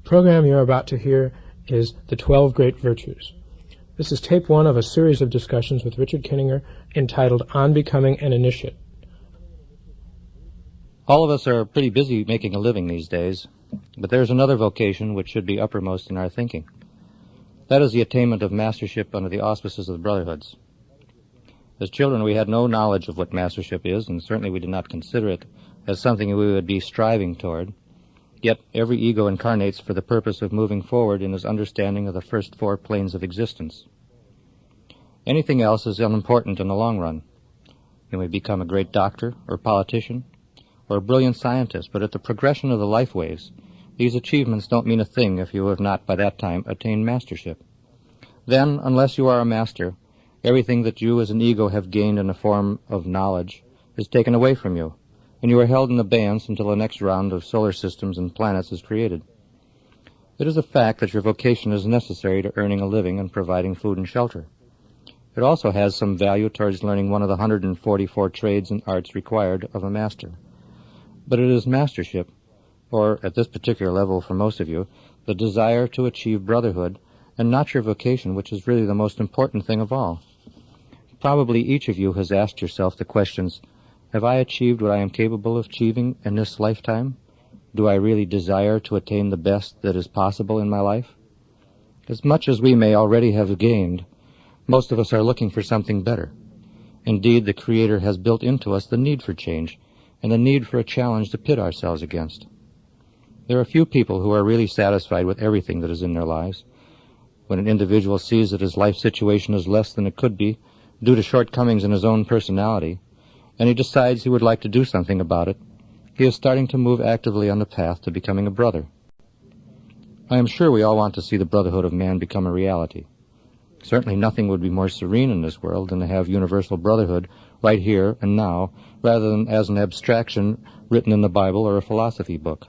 program you're about to hear is The 12 Great Virtues. This is tape 1 of a series of discussions with Richard Kinninger entitled On Becoming an Initiate. All of us are pretty busy making a living these days, but there's another vocation which should be uppermost in our thinking. That is the attainment of mastership under the auspices of the Brotherhoods. As children, we had no knowledge of what mastership is, and certainly we did not consider it as something we would be striving toward. Yet every ego incarnates for the purpose of moving forward in his understanding of the first 4 planes of existence. Anything else is unimportant in the long run. You may become a great doctor or politician or a brilliant scientist, but at the progression of the life waves, these achievements don't mean a thing if you have not by that time attained mastership. Then, unless you are a master, everything that you as an ego have gained in the form of knowledge is taken away from you, and you are held in abeyance until the next round of solar systems and planets is created. It is a fact that your vocation is necessary to earning a living and providing food and shelter. It also has some value towards learning one of the 144 trades and arts required of a master. But it is mastership, or at this particular level for most of you, the desire to achieve brotherhood, and not your vocation, which is really the most important thing of all. Probably each of you has asked yourself the questions, have I achieved what I am capable of achieving in this lifetime? Do I really desire to attain the best that is possible in my life? As much as we may already have gained, most of us are looking for something better. Indeed, the Creator has built into us the need for change, and the need for a challenge to pit ourselves against. There are few people who are really satisfied with everything that is in their lives. When an individual sees that his life situation is less than it could be, due to shortcomings in his own personality, and he decides he would like to do something about it, he is starting to move actively on the path to becoming a brother. I am sure we all want to see the Brotherhood of Man become a reality. Certainly nothing would be more serene in this world than to have universal brotherhood right here and now, rather than as an abstraction written in the Bible or a philosophy book.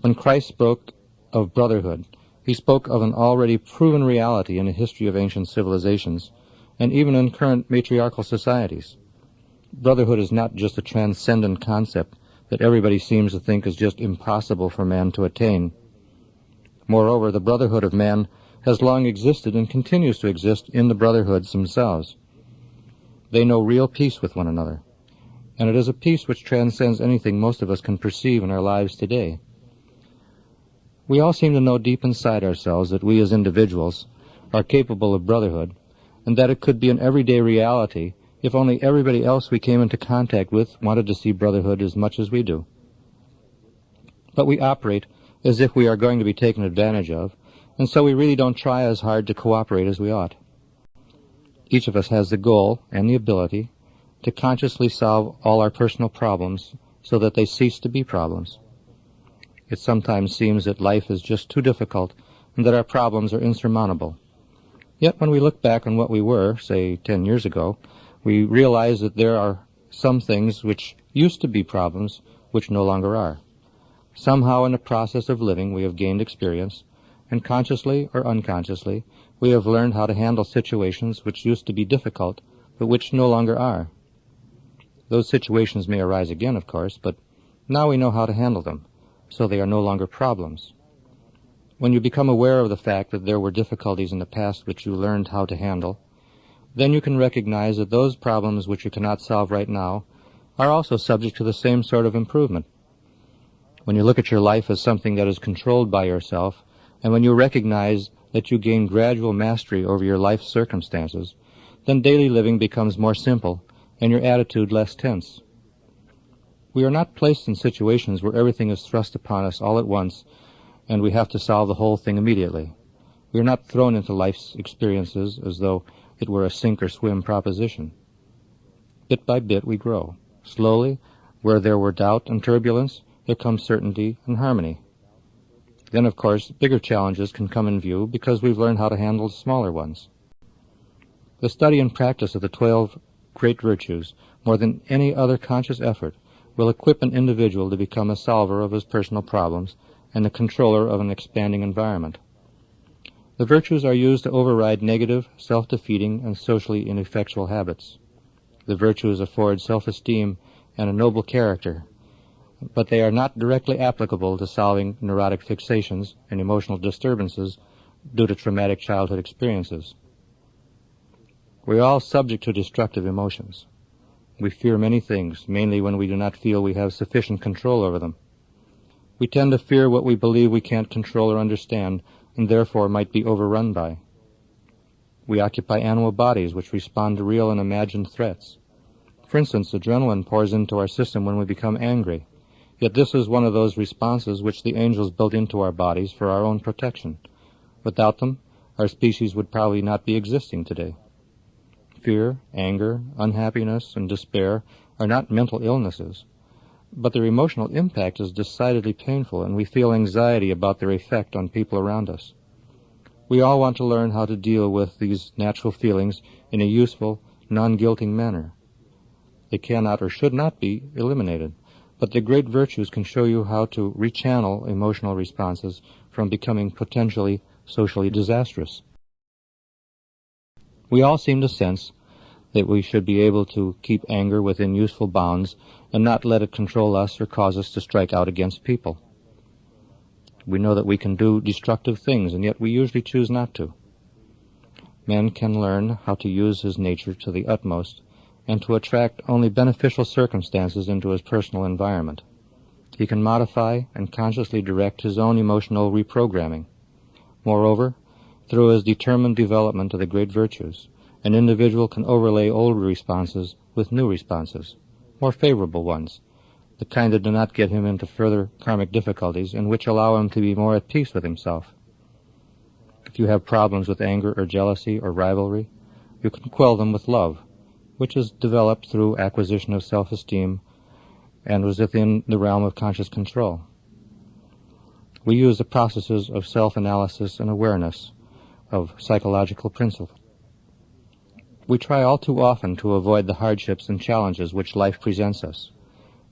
When Christ spoke of brotherhood, he spoke of an already proven reality in the history of ancient civilizations, and even in current matriarchal societies. Brotherhood is not just a transcendent concept that everybody seems to think is just impossible for man to attain. Moreover, the Brotherhood of Man has long existed and continues to exist in the Brotherhoods themselves. They know real peace with one another, and it is a peace which transcends anything most of us can perceive in our lives today. We all seem to know deep inside ourselves that we as individuals are capable of brotherhood, and that it could be an everyday reality if only everybody else we came into contact with wanted to see brotherhood as much as we do. But we operate as if we are going to be taken advantage of, and so we really don't try as hard to cooperate as we ought. Each of us has the goal and the ability to consciously solve all our personal problems so that they cease to be problems. It sometimes seems that life is just too difficult and that our problems are insurmountable. Yet when we look back on what we were, say 10 years ago, we realize that there are some things which used to be problems which no longer are. Somehow in the process of living we have gained experience, and consciously or unconsciously we have learned how to handle situations which used to be difficult but which no longer are. Those situations may arise again, of course, but now we know how to handle them, so they are no longer problems. When you become aware of the fact that there were difficulties in the past which you learned how to handle, then you can recognize that those problems which you cannot solve right now are also subject to the same sort of improvement. When you look at your life as something that is controlled by yourself, and when you recognize that you gain gradual mastery over your life circumstances, then daily living becomes more simple and your attitude less tense. We are not placed in situations where everything is thrust upon us all at once and we have to solve the whole thing immediately. We are not thrown into life's experiences as though it were a sink-or-swim proposition. Bit by bit we grow. Slowly, where there were doubt and turbulence, there comes certainty and harmony. Then, of course, bigger challenges can come in view because we've learned how to handle smaller ones. The study and practice of the 12 great virtues, more than any other conscious effort, will equip an individual to become a solver of his personal problems and the controller of an expanding environment. The virtues are used to override negative, self-defeating, and socially ineffectual habits. The virtues afford self-esteem and a noble character. but they are not directly applicable to solving neurotic fixations and emotional disturbances due to traumatic childhood experiences. We are all subject to destructive emotions. We fear many things, mainly when we do not feel we have sufficient control over them. We tend to fear what we believe we can't control or understand, and therefore might be overrun by. We occupy animal bodies which respond to real and imagined threats. For instance, adrenaline pours into our system when we become angry. Yet this is one of those responses which the angels built into our bodies for our own protection. Without them, our species would probably not be existing today. Fear, anger, unhappiness, and despair are not mental illnesses, but their emotional impact is decidedly painful, and we feel anxiety about their effect on people around us. We all want to learn how to deal with these natural feelings in a useful, non-guilting manner. They cannot or should not be eliminated, but the great virtues can show you how to rechannel emotional responses from becoming potentially socially disastrous. We all seem to sense that we should be able to keep anger within useful bounds and not let it control us or cause us to strike out against people. We know that we can do destructive things, and yet we usually choose not to. Man can learn how to use his nature to the utmost and to attract only beneficial circumstances into his personal environment. He can modify and consciously direct his own emotional reprogramming. Moreover, through his determined development of the great virtues, an individual can overlay old responses with new responses, more favorable ones, the kind that do not get him into further karmic difficulties and which allow him to be more at peace with himself. If you have problems with anger or jealousy or rivalry, you can quell them with love, which is developed through acquisition of self-esteem and was within the realm of conscious control. We use the processes of self-analysis and awareness of psychological principles. We try all too often to avoid the hardships and challenges which life presents us.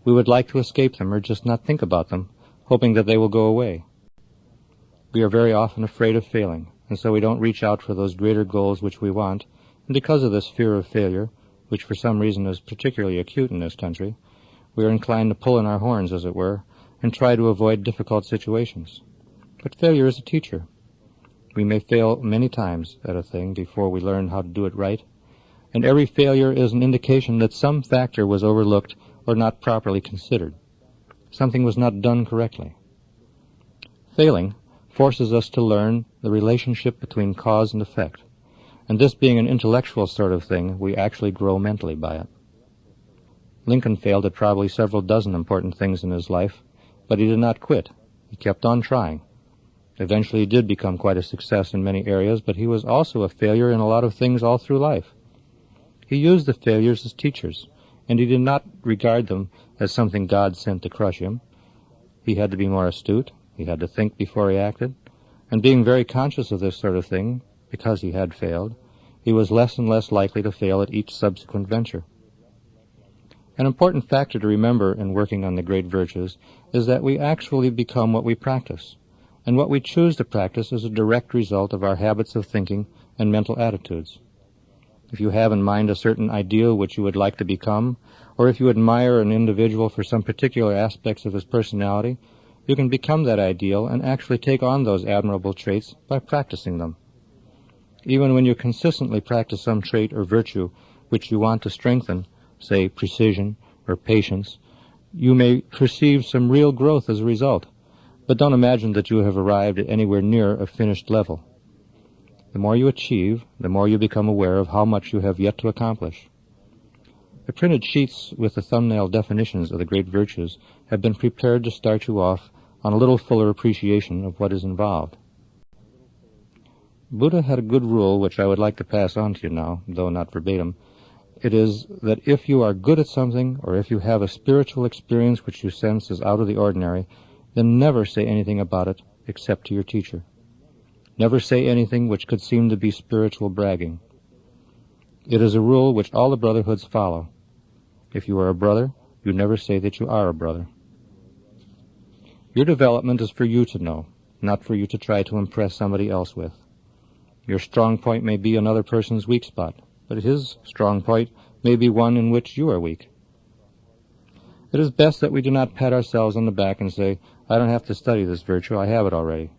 We would like to escape them or just not think about them, hoping that they will go away. We are very often afraid of failing, and so we don't reach out for those greater goals which we want, and because of this fear of failure, which for some reason is particularly acute in this country, we are inclined to pull in our horns, as it were, and try to avoid difficult situations. But failure is a teacher. We may fail many times at a thing before we learn how to do it right, and every failure is an indication that some factor was overlooked or not properly considered. Something was not done correctly. Failing forces us to learn the relationship between cause and effect, and this being an intellectual sort of thing, we actually grow mentally by it. Lincoln failed at probably several dozen important things in his life, but he did not quit. He kept on trying. Eventually he did become quite a success in many areas, but he was also a failure in a lot of things all through life. He used the failures as teachers, and he did not regard them as something God sent to crush him. He had to be more astute, he had to think before he acted, and being very conscious of this sort of thing, because he had failed, he was less and less likely to fail at each subsequent venture. An important factor to remember in working on the great virtues is that we actually become what we practice, and what we choose to practice is a direct result of our habits of thinking and mental attitudes. If you have in mind a certain ideal which you would like to become, or if you admire an individual for some particular aspects of his personality, you can become that ideal and actually take on those admirable traits by practicing them. Even when you consistently practice some trait or virtue which you want to strengthen, say precision or patience, you may perceive some real growth as a result, but don't imagine that you have arrived at anywhere near a finished level. The more you achieve, the more you become aware of how much you have yet to accomplish. The printed sheets with the thumbnail definitions of the great virtues have been prepared to start you off on a little fuller appreciation of what is involved. Buddha had a good rule which I would like to pass on to you now, though not verbatim. It is that if you are good at something, or if you have a spiritual experience which you sense is out of the ordinary, then never say anything about it except to your teacher. Never say anything which could seem to be spiritual bragging. It is a rule which all the Brotherhoods follow. If you are a brother, you never say that you are a brother. Your development is for you to know, not for you to try to impress somebody else with. Your strong point may be another person's weak spot, but his strong point may be one in which you are weak. It is best that we do not pat ourselves on the back and say, I don't have to study this virtue, I have it already.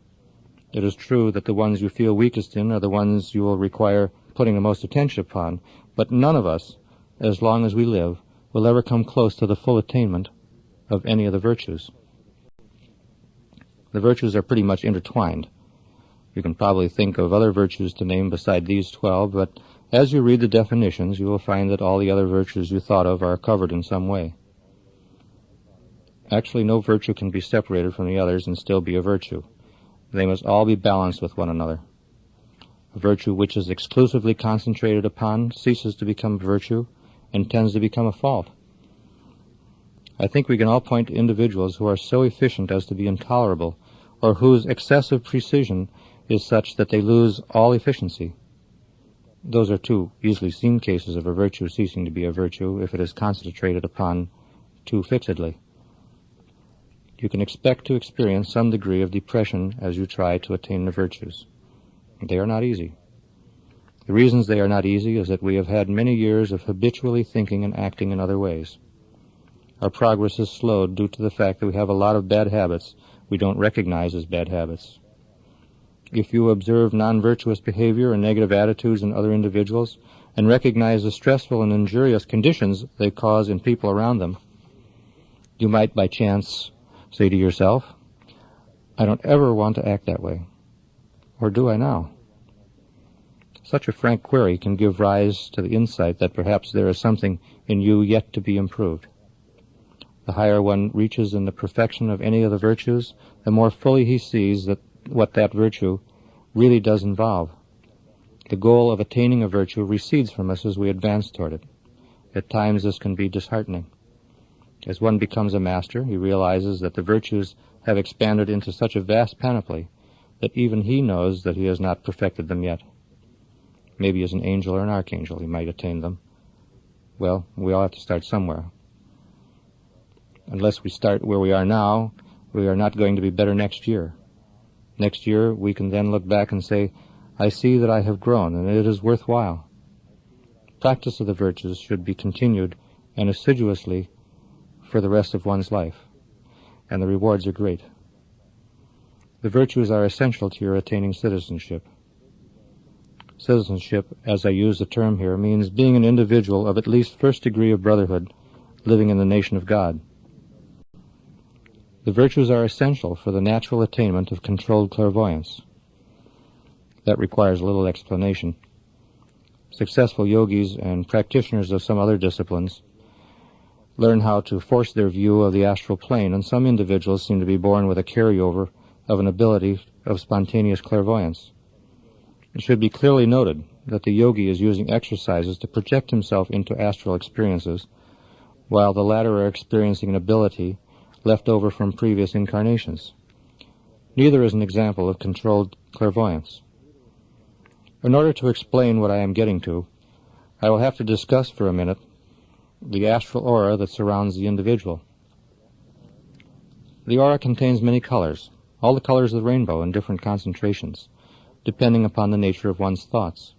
It is true that the ones you feel weakest in are the ones you will require putting the most attention upon, but none of us, as long as we live, will ever come close to the full attainment of any of the virtues. The virtues are pretty much intertwined. You can probably think of other virtues to name beside these 12, but as you read the definitions, you will find that all the other virtues you thought of are covered in some way. Actually, no virtue can be separated from the others and still be a virtue. They must all be balanced with one another. A virtue which is exclusively concentrated upon ceases to become a virtue and tends to become a fault. I think we can all point to individuals who are so efficient as to be intolerable, or whose excessive precision is such that they lose all efficiency. Those are two easily seen cases of a virtue ceasing to be a virtue if it is concentrated upon too fixedly. You can expect to experience some degree of depression as you try to attain the virtues. They are not easy. The reasons they are not easy is that we have had many years of habitually thinking and acting in other ways. Our progress is slowed due to the fact that we have a lot of bad habits we don't recognize as bad habits. If you observe non-virtuous behavior and negative attitudes in other individuals and recognize the stressful and injurious conditions they cause in people around them, you might by chance say to yourself, I don't ever want to act that way. Or do I now? Such a frank query can give rise to the insight that perhaps there is something in you yet to be improved. The higher one reaches in the perfection of any of the virtues, the more fully he sees that what that virtue really does involve. The goal of attaining a virtue recedes from us as we advance toward it. At times this can be disheartening. As one becomes a master, he realizes that the virtues have expanded into such a vast panoply that even he knows that he has not perfected them yet. Maybe as an angel or an archangel he might attain them. Well, we all have to start somewhere. Unless we start where we are now, we are not going to be better next year. Next year, we can then look back and say, I see that I have grown, and it is worthwhile. Practice of the virtues should be continued and assiduously for the rest of one's life, and the rewards are great. The virtues are essential to your attaining citizenship. Citizenship, as I use the term here, means being an individual of at least first degree of brotherhood, living in the nation of God. The virtues are essential for the natural attainment of controlled clairvoyance. That requires little explanation. Successful yogis and practitioners of some other disciplines learn how to force their view of the astral plane, and some individuals seem to be born with a carryover of an ability of spontaneous clairvoyance. It should be clearly noted that the yogi is using exercises to project himself into astral experiences, while the latter are experiencing an ability left over from previous incarnations. Neither is an example of controlled clairvoyance. In order to explain what I am getting to, I will have to discuss for a minute the astral aura that surrounds the individual. The aura contains many colors, all the colors of the rainbow in different concentrations, depending upon the nature of one's thoughts.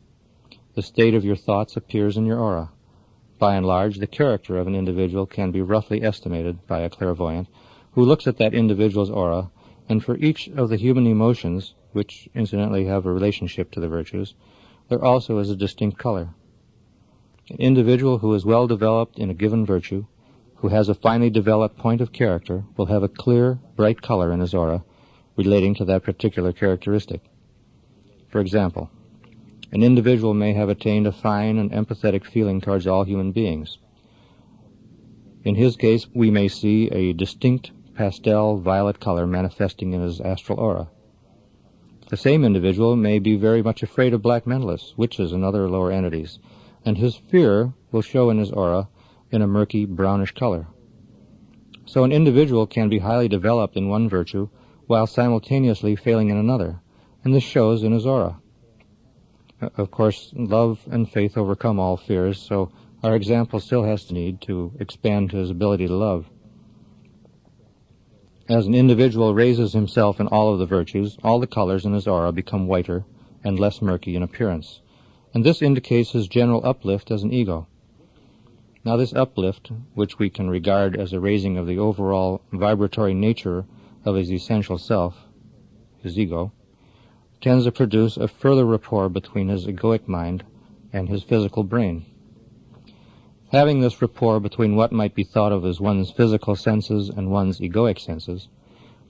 The state of your thoughts appears in your aura. By and large, the character of an individual can be roughly estimated by a clairvoyant who looks at that individual's aura, and for each of the human emotions, which incidentally have a relationship to the virtues, there also is a distinct color. An individual who is well developed in a given virtue, who has a finely developed point of character, will have a clear, bright color in his aura relating to that particular characteristic. For example, an individual may have attained a fine and empathetic feeling towards all human beings. In his case, we may see a distinct pastel violet color manifesting in his astral aura. The same individual may be very much afraid of black mentalists, witches, and other lower entities, and his fear will show in his aura in a murky brownish color. So an individual can be highly developed in one virtue while simultaneously failing in another, and this shows in his aura. Of course, love and faith overcome all fears, so our example still has to need to expand to his ability to love. As an individual raises himself in all of the virtues, all the colors in his aura become whiter and less murky in appearance, and this indicates his general uplift as an ego. Now this uplift, which we can regard as a raising of the overall vibratory nature of his essential self, his ego, tends to produce a further rapport between his egoic mind and his physical brain. Having this rapport between what might be thought of as one's physical senses and one's egoic senses,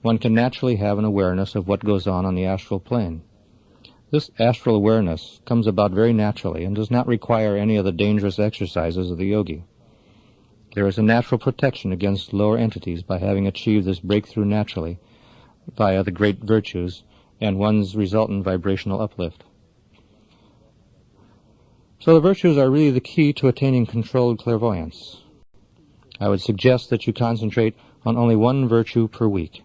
one can naturally have an awareness of what goes on the astral plane. This astral awareness comes about very naturally and does not require any of the dangerous exercises of the yogi. There is a natural protection against lower entities by having achieved this breakthrough naturally via the great virtues and one's resultant vibrational uplift. So the virtues are really the key to attaining controlled clairvoyance. I would suggest that you concentrate on only one virtue per week.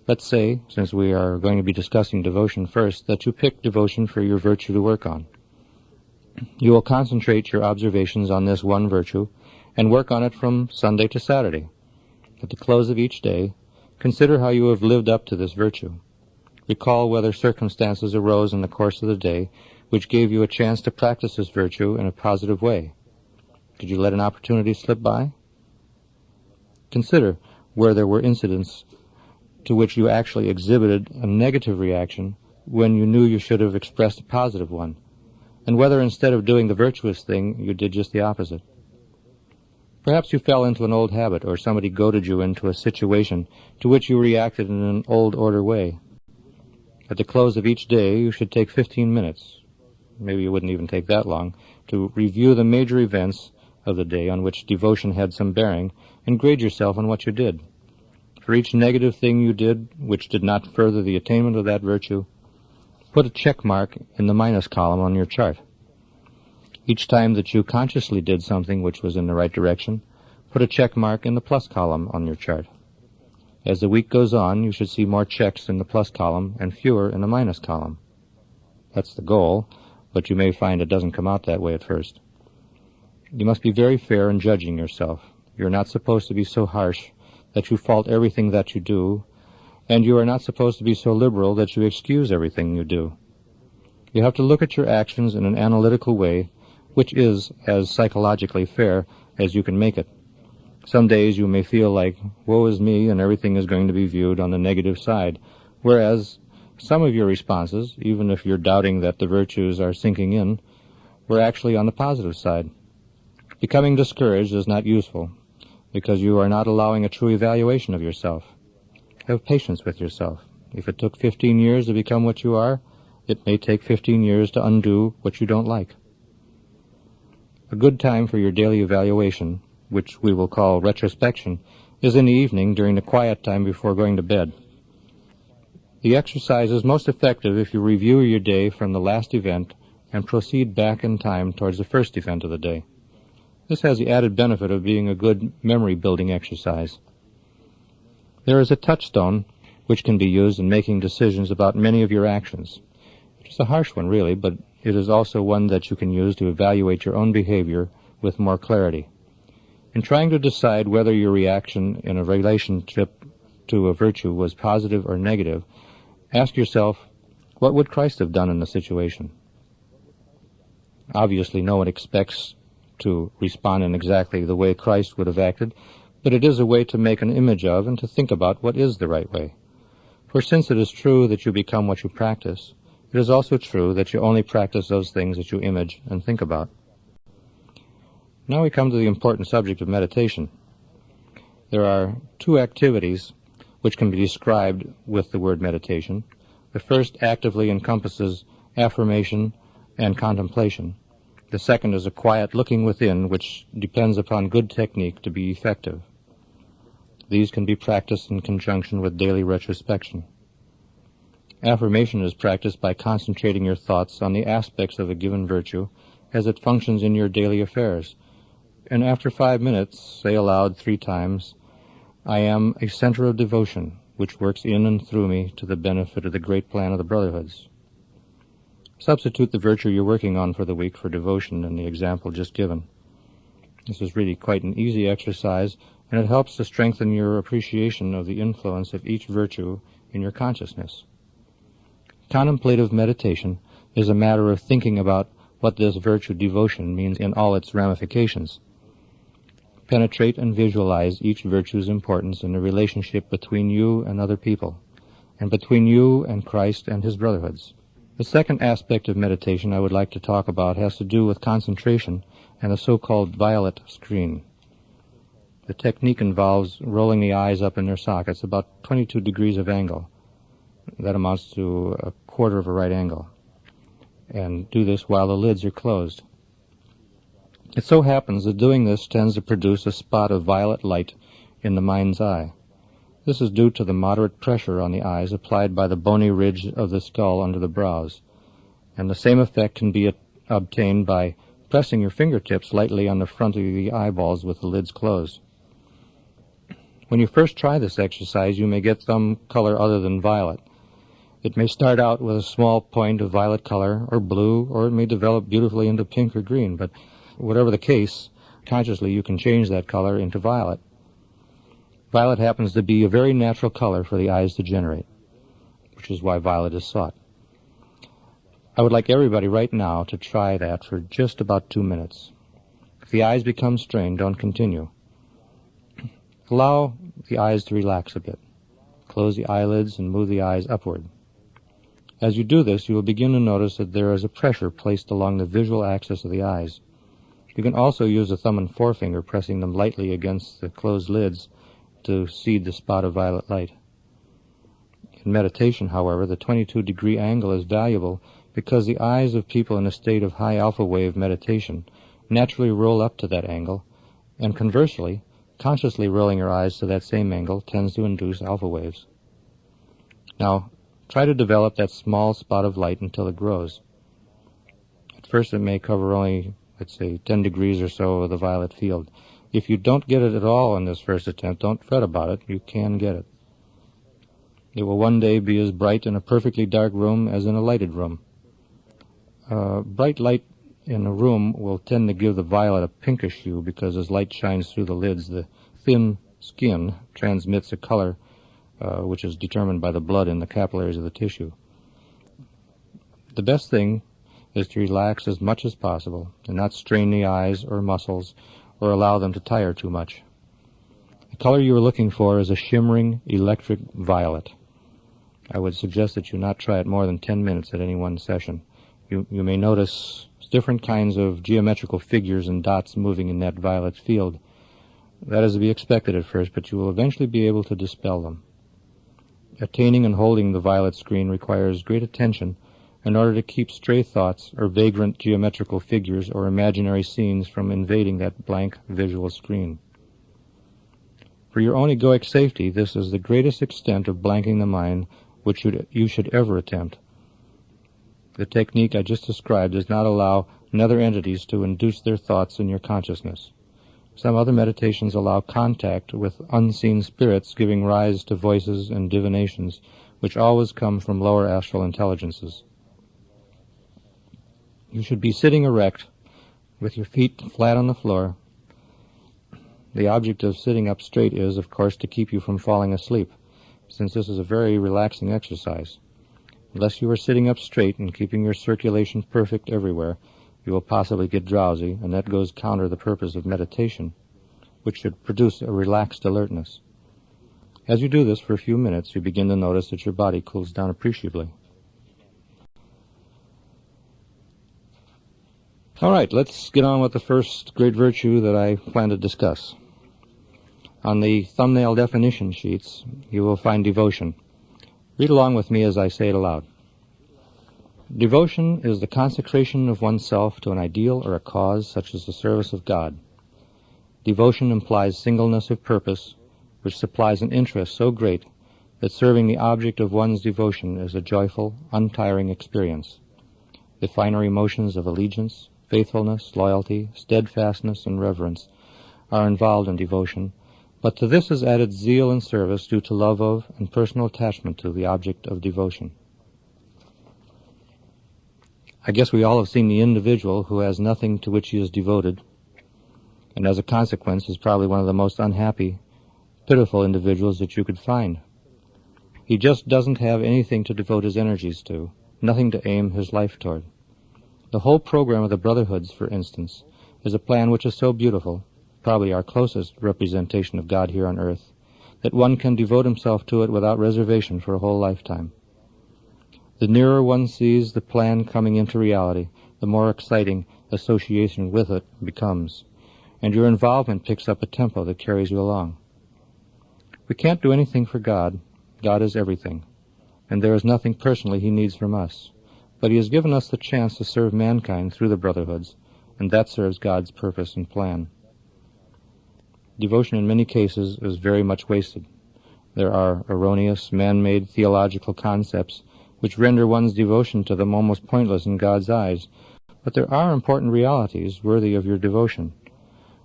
Let's say, since we are going to be discussing devotion first, that you pick devotion for your virtue to work on. You will concentrate your observations on this one virtue and work on it from Sunday to Saturday. At the close of each day, consider how you have lived up to this virtue. Recall whether circumstances arose in the course of the day which gave you a chance to practice this virtue in a positive way. Did you let an opportunity slip by? Consider where there were incidents to which you actually exhibited a negative reaction when you knew you should have expressed a positive one, and whether instead of doing the virtuous thing, you did just the opposite. Perhaps you fell into an old habit, or somebody goaded you into a situation to which you reacted in an old order way. At the close of each day, you should take 15 minutes, maybe you wouldn't even take that long, to review the major events of the day on which devotion had some bearing, and grade yourself on what you did. For each negative thing you did which did not further the attainment of that virtue, put a check mark in the minus column on your chart. Each time that you consciously did something which was in the right direction, put a check mark in the plus column on your chart. As the week goes on, you should see more checks in the plus column and fewer in the minus column. That's the goal, but you may find it doesn't come out that way at first. You must be very fair in judging yourself. You're not supposed to be so harsh that you fault everything that you do, and you are not supposed to be so liberal that you excuse everything you do. You have to look at your actions in an analytical way, which is as psychologically fair as you can make it. Some days you may feel like, woe is me, and everything is going to be viewed on the negative side, whereas some of your responses, even if you're doubting that the virtues are sinking in, were actually on the positive side. Becoming discouraged is not useful, because you are not allowing a true evaluation of yourself. Have patience with yourself. If it took 15 years to become what you are, it may take 15 years to undo what you don't like. A good time for your daily evaluation, which we will call retrospection, is in the evening during the quiet time before going to bed. The exercise is most effective if you review your day from the last event and proceed back in time towards the first event of the day. This has the added benefit of being a good memory-building exercise. There is a touchstone which can be used in making decisions about many of your actions. It is a harsh one, really, but it is also one that you can use to evaluate your own behavior with more clarity. In trying to decide whether your reaction in a relationship to a virtue was positive or negative, ask yourself, what would Christ have done in the situation? Obviously, no one expects to respond in exactly the way Christ would have acted, but it is a way to make an image of and to think about what is the right way. For since it is true that you become what you practice, it is also true that you only practice those things that you image and think about. Now we come to the important subject of meditation. There are two activities which can be described with the word meditation. The first actively encompasses affirmation and contemplation. The second is a quiet looking within, which depends upon good technique to be effective. These can be practiced in conjunction with daily retrospection. Affirmation is practiced by concentrating your thoughts on the aspects of a given virtue as it functions in your daily affairs. And after 5 minutes, say aloud 3 times, I am a center of devotion, which works in and through me to the benefit of the great plan of the Brotherhoods. Substitute the virtue you're working on for the week for devotion in the example just given. This is really quite an easy exercise, and it helps to strengthen your appreciation of the influence of each virtue in your consciousness. Contemplative meditation is a matter of thinking about what this virtue devotion means in all its ramifications. Penetrate and visualize each virtue's importance in the relationship between you and other people, and between you and Christ and his brotherhoods. The second aspect of meditation I would like to talk about has to do with concentration and the so-called violet screen. The technique involves rolling the eyes up in their sockets about 22 degrees of angle. That amounts to a quarter of a right angle. And do this while the lids are closed. It so happens that doing this tends to produce a spot of violet light in the mind's eye. This is due to the moderate pressure on the eyes applied by the bony ridge of the skull under the brows, and the same effect can be obtained by pressing your fingertips lightly on the front of the eyeballs with the lids closed. When you first try this exercise, you may get some color other than violet. It may start out with a small point of violet color or blue, or it may develop beautifully into pink or green, but whatever the case, consciously you can change that color into violet. Violet happens to be a very natural color for the eyes to generate, which is why violet is sought. I would like everybody right now to try that for just about 2 minutes. If the eyes become strained, don't continue. Allow the eyes to relax a bit. Close the eyelids and move the eyes upward. As you do this, you will begin to notice that there is a pressure placed along the visual axis of the eyes. You can also use the thumb and forefinger, pressing them lightly against the closed lids to seed the spot of violet light. In meditation, however, the 22-degree angle is valuable because the eyes of people in a state of high alpha wave meditation naturally roll up to that angle, and conversely, consciously rolling your eyes to that same angle tends to induce alpha waves. Now, try to develop that small spot of light until it grows. At first it may cover only, let's say, 10 degrees or so of the violet field. If you don't get it at all in this first attempt, don't fret about it. You can get it. It will one day be as bright in a perfectly dark room as in a lighted room. Bright light in a room will tend to give the violet a pinkish hue because as light shines through the lids, the thin skin transmits a color which is determined by the blood in the capillaries of the tissue. The best thing is to relax as much as possible and not strain the eyes or muscles or allow them to tire too much. The color you are looking for is a shimmering electric violet. I would suggest that you not try it more than 10 minutes at any one session. You may notice different kinds of geometrical figures and dots moving in that violet field. That is to be expected at first, but you will eventually be able to dispel them. Attaining and holding the violet screen requires great attention in order to keep stray thoughts or vagrant geometrical figures or imaginary scenes from invading that blank visual screen. For your own egoic safety, this is the greatest extent of blanking the mind which you should ever attempt. The technique I just described does not allow nether entities to induce their thoughts in your consciousness. Some other meditations allow contact with unseen spirits, giving rise to voices and divinations, which always come from lower astral intelligences. You should be sitting erect, with your feet flat on the floor. The object of sitting up straight is, of course, to keep you from falling asleep, since this is a very relaxing exercise. Unless you are sitting up straight and keeping your circulation perfect everywhere, you will possibly get drowsy, and that goes counter the purpose of meditation, which should produce a relaxed alertness. As you do this for a few minutes, you begin to notice that your body cools down appreciably. All right, let's get on with the first great virtue that I plan to discuss. On the thumbnail definition sheets, you will find devotion. Read along with me as I say it aloud. Devotion is the consecration of oneself to an ideal or a cause such as the service of God. Devotion implies singleness of purpose, which supplies an interest so great that serving the object of one's devotion is a joyful, untiring experience. The finer emotions of allegiance, faithfulness, loyalty, steadfastness, and reverence are involved in devotion, but to this is added zeal and service due to love of and personal attachment to the object of devotion. I guess we all have seen the individual who has nothing to which he is devoted, and as a consequence is probably one of the most unhappy, pitiful individuals that you could find. He just doesn't have anything to devote his energies to, nothing to aim his life toward. The whole program of the Brotherhoods, for instance, is a plan which is so beautiful, probably our closest representation of God here on earth, that one can devote himself to it without reservation for a whole lifetime. The nearer one sees the plan coming into reality, the more exciting association with it becomes, and your involvement picks up a tempo that carries you along. We can't do anything for God. God is everything, and there is nothing personally he needs from us. But he has given us the chance to serve mankind through the Brotherhoods, and that serves God's purpose and plan. Devotion in many cases is very much wasted. There are erroneous, man-made theological concepts which render one's devotion to them almost pointless in God's eyes, but there are important realities worthy of your devotion.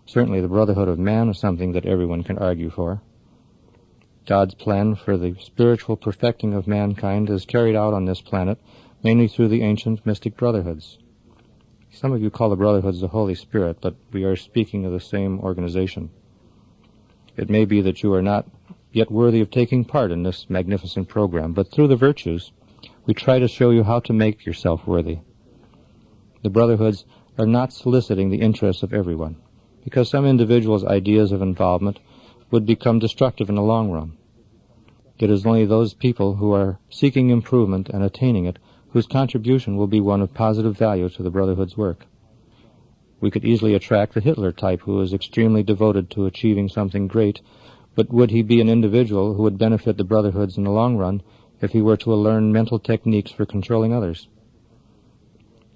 Certainly the Brotherhood of Man is something that everyone can argue for. God's plan for the spiritual perfecting of mankind is carried out on this planet mainly through the ancient mystic brotherhoods. Some of you call the brotherhoods the Holy Spirit, but we are speaking of the same organization. It may be that you are not yet worthy of taking part in this magnificent program, but through the virtues, we try to show you how to make yourself worthy. The brotherhoods are not soliciting the interests of everyone, because some individuals' ideas of involvement would become destructive in the long run. It is only those people who are seeking improvement and attaining it whose contribution will be one of positive value to the Brotherhood's work. We could easily attract the Hitler type who is extremely devoted to achieving something great, but would he be an individual who would benefit the Brotherhoods in the long run if he were to learn mental techniques for controlling others?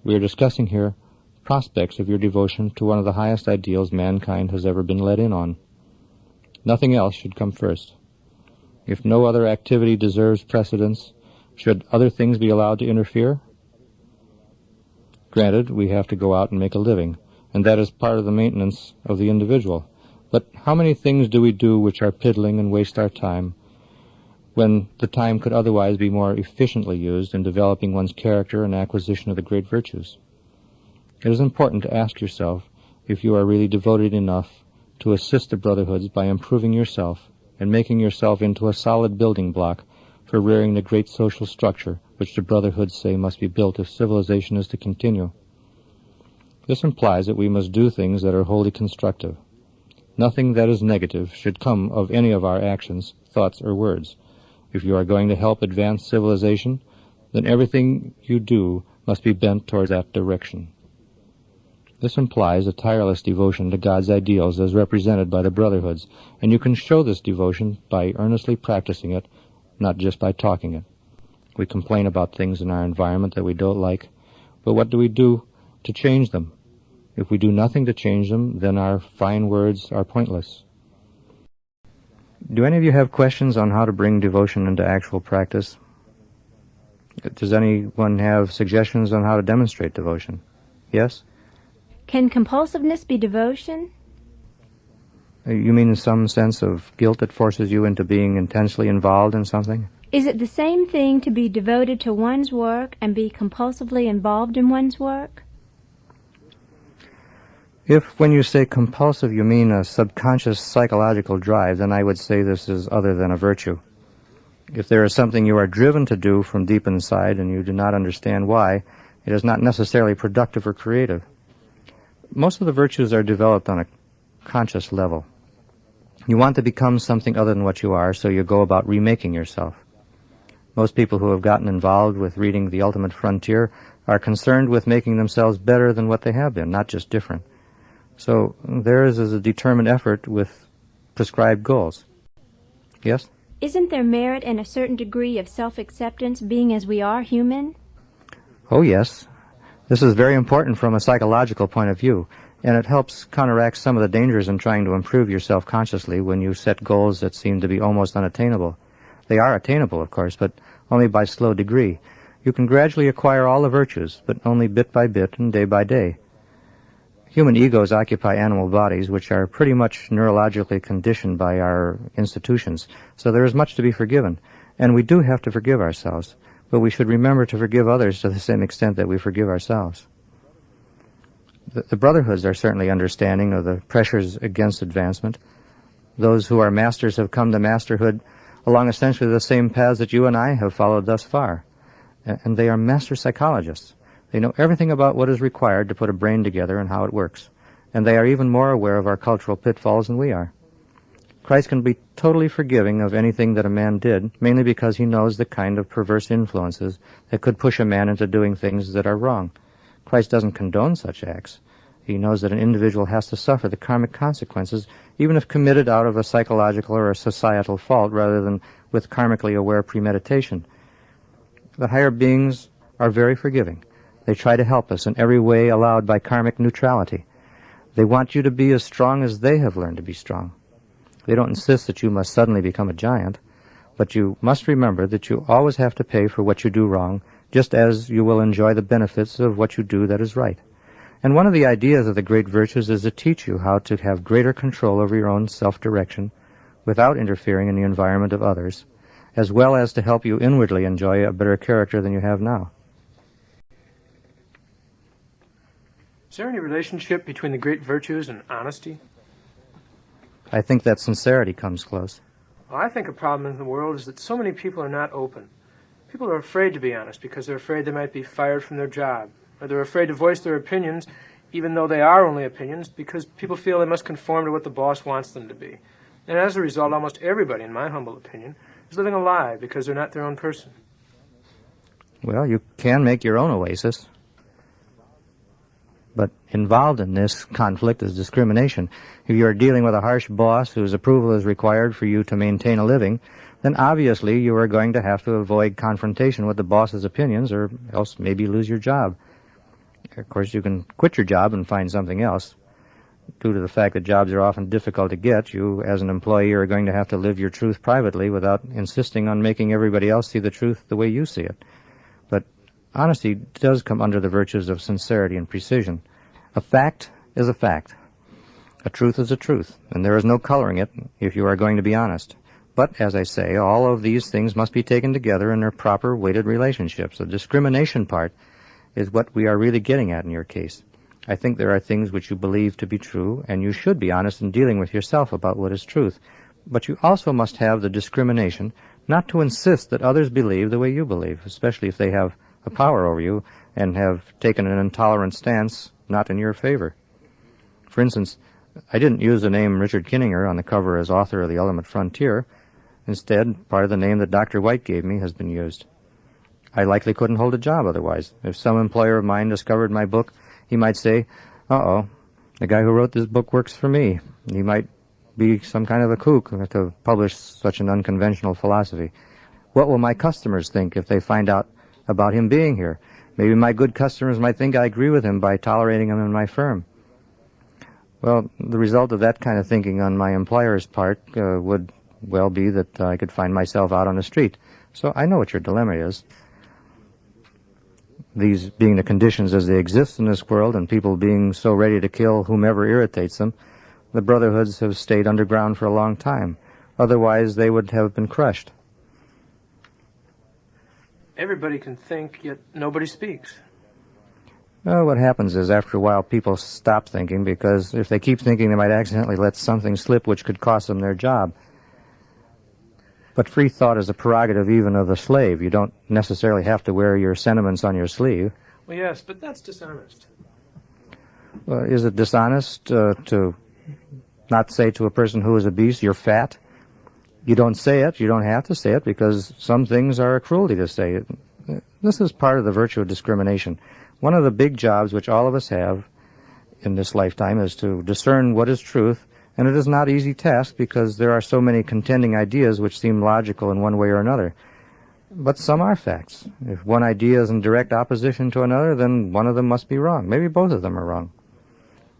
We are discussing here prospects of your devotion to one of the highest ideals mankind has ever been let in on. Nothing else should come first. If no other activity deserves precedence, should other things be allowed to interfere? Granted, we have to go out and make a living, and that is part of the maintenance of the individual. But how many things do we do which are piddling and waste our time, when the time could otherwise be more efficiently used in developing one's character and acquisition of the great virtues? It is important to ask yourself if you are really devoted enough to assist the Brotherhoods by improving yourself and making yourself into a solid building block for rearing the great social structure which the Brotherhoods say must be built if civilization is to continue. This implies that we must do things that are wholly constructive. Nothing that is negative should come of any of our actions, thoughts, or words. If you are going to help advance civilization, then everything you do must be bent towards that direction. This implies a tireless devotion to God's ideals as represented by the Brotherhoods, and you can show this devotion by earnestly practicing it, not just by talking it. We complain about things in our environment that we don't like, but what do we do to change them? If we do nothing to change them, then our fine words are pointless. Do any of you have questions on how to bring devotion into actual practice? Does anyone have suggestions on how to demonstrate devotion? Yes? Can compulsiveness be devotion? You mean some sense of guilt that forces you into being intensely involved in something? Is it the same thing to be devoted to one's work and be compulsively involved in one's work? If, when you say compulsive, you mean a subconscious psychological drive, then I would say this is other than a virtue. If there is something you are driven to do from deep inside and you do not understand why, it is not necessarily productive or creative. Most of the virtues are developed on a conscious level. You want to become something other than what you are, so you go about remaking yourself. Most people who have gotten involved with reading The Ultimate Frontier are concerned with making themselves better than what they have been, not just different. So theirs is a determined effort with prescribed goals. Yes? Isn't there merit in a certain degree of self-acceptance, being as we are human? Oh, yes. This is very important from a psychological point of view, and it helps counteract some of the dangers in trying to improve yourself consciously when you set goals that seem to be almost unattainable. They are attainable, of course, but only by slow degree. You can gradually acquire all the virtues, but only bit by bit and day by day. Human egos occupy animal bodies, which are pretty much neurologically conditioned by our institutions, so there is much to be forgiven, and we do have to forgive ourselves, but we should remember to forgive others to the same extent that we forgive ourselves. The Brotherhoods are certainly understanding of the pressures against advancement. Those who are masters have come to masterhood along essentially the same paths that you and I have followed thus far, and they are master psychologists. They know everything about what is required to put a brain together and how it works. and they are even more aware of our cultural pitfalls than we are. Christ can be totally forgiving of anything that a man did, mainly because he knows the kind of perverse influences that could push a man into doing things that are wrong. Christ doesn't condone such acts. He knows that an individual has to suffer the karmic consequences, even if committed out of a psychological or a societal fault rather than with karmically aware premeditation. The higher beings are very forgiving. They try to help us in every way allowed by karmic neutrality. They want you to be as strong as they have learned to be strong. They don't insist that you must suddenly become a giant, but you must remember that you always have to pay for what you do wrong, just as you will enjoy the benefits of what you do that is right. And one of the ideas of the great virtues is to teach you how to have greater control over your own self-direction without interfering in the environment of others, as well as to help you inwardly enjoy a better character than you have now. Is there any relationship between the great virtues and honesty? I think that sincerity comes close. Well, I think a problem in the world is that so many people are not open. People are afraid to be honest because they're afraid they might be fired from their job, or they're afraid to voice their opinions, even though they are only opinions, because people feel they must conform to what the boss wants them to be. And as a result, almost everybody, in my humble opinion, is living a lie because they're not their own person. Well, you can make your own oasis. But involved in this conflict is discrimination. If you are dealing with a harsh boss whose approval is required for you to maintain a living, then obviously you are going to have to avoid confrontation with the boss's opinions, or else maybe lose your job. Of course, you can quit your job and find something else. Due to the fact that jobs are often difficult to get, you as an employee are going to have to live your truth privately without insisting on making everybody else see the truth the way you see it. But honesty does come under the virtues of sincerity and precision. A fact is a fact. A truth is a truth, and there is no coloring it if you are going to be honest. But, as I say, all of these things must be taken together in their proper weighted relationships. The discrimination part is what we are really getting at in your case. I think there are things which you believe to be true, and you should be honest in dealing with yourself about what is truth. But you also must have the discrimination not to insist that others believe the way you believe, especially if they have a power over you and have taken an intolerant stance not in your favor. For instance, I didn't use the name Richard Kinninger on the cover as author of The Ultimate Frontier. Instead, part of the name that Dr. White gave me has been used. I likely couldn't hold a job otherwise. If some employer of mine discovered my book, he might say, uh-oh, the guy who wrote this book works for me. He might be some kind of a kook to publish such an unconventional philosophy. What will my customers think if they find out about him being here? Maybe my good customers might think I agree with him by tolerating him in my firm. Well, the result of that kind of thinking on my employer's part would well be that I could find myself out on the street. So I know what your dilemma is. These being the conditions as they exist in this world, and people being so ready to kill whomever irritates them, the Brotherhoods have stayed underground for a long time. Otherwise, they would have been crushed. Everybody can think, yet nobody speaks. Well, what happens is, after a while, people stop thinking, because if they keep thinking, they might accidentally let something slip which could cost them their job. But free thought is a prerogative even of the slave. You don't necessarily have to wear your sentiments on your sleeve. Well, yes, but that's dishonest. Is it dishonest to not say to a person who is obese, you're fat? You don't say it. You don't have to say it, because some things are a cruelty to say it. This is part of the virtue of discrimination. One of the big jobs which all of us have in this lifetime is to discern what is truth, and it is not an easy task because there are so many contending ideas which seem logical in one way or another. But some are facts. If one idea is in direct opposition to another, then one of them must be wrong. Maybe both of them are wrong.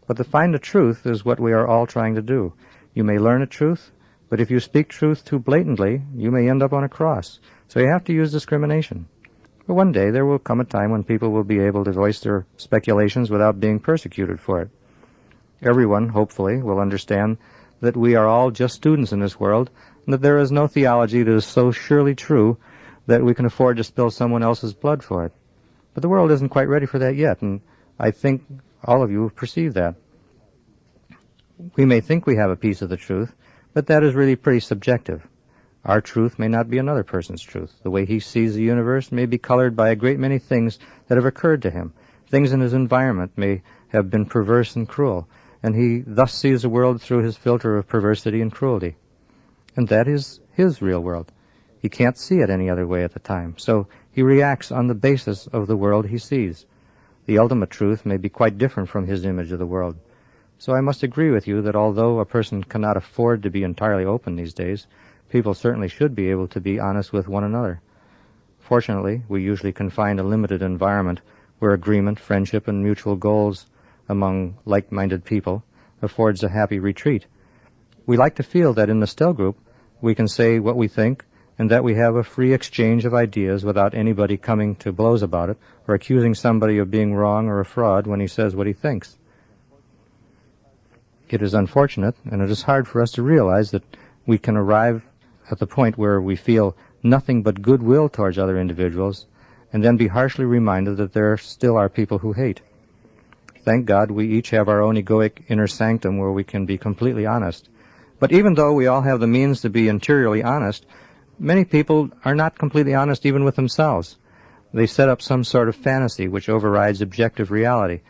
But to find the truth is what we are all trying to do. You may learn a truth, but if you speak truth too blatantly, you may end up on a cross. So you have to use discrimination. But one day there will come a time when people will be able to voice their speculations without being persecuted for it. Everyone, hopefully, will understand that we are all just students in this world, and that there is no theology that is so surely true that we can afford to spill someone else's blood for it. But the world isn't quite ready for that yet, and I think all of you have perceived that. We may think we have a piece of the truth, but that is really pretty subjective. Our truth may not be another person's truth. The way he sees the universe may be colored by a great many things that have occurred to him. Things in his environment may have been perverse and cruel, and he thus sees the world through his filter of perversity and cruelty. And that is his real world. He can't see it any other way at the time, so he reacts on the basis of the world he sees. The ultimate truth may be quite different from his image of the world. So I must agree with you that although a person cannot afford to be entirely open these days, people certainly should be able to be honest with one another. Fortunately, we usually can find a limited environment where agreement, friendship, and mutual goals among like-minded people affords a happy retreat. We like to feel that in the Still group we can say what we think and that we have a free exchange of ideas without anybody coming to blows about it or accusing somebody of being wrong or a fraud when he says what he thinks. It is unfortunate, and it is hard for us to realize that we can arrive at the point where we feel nothing but goodwill towards other individuals, and then be harshly reminded that there still are people who hate. Thank God we each have our own egoic inner sanctum where we can be completely honest. But even though we all have the means to be interiorly honest, many people are not completely honest even with themselves. They set up some sort of fantasy which overrides objective reality,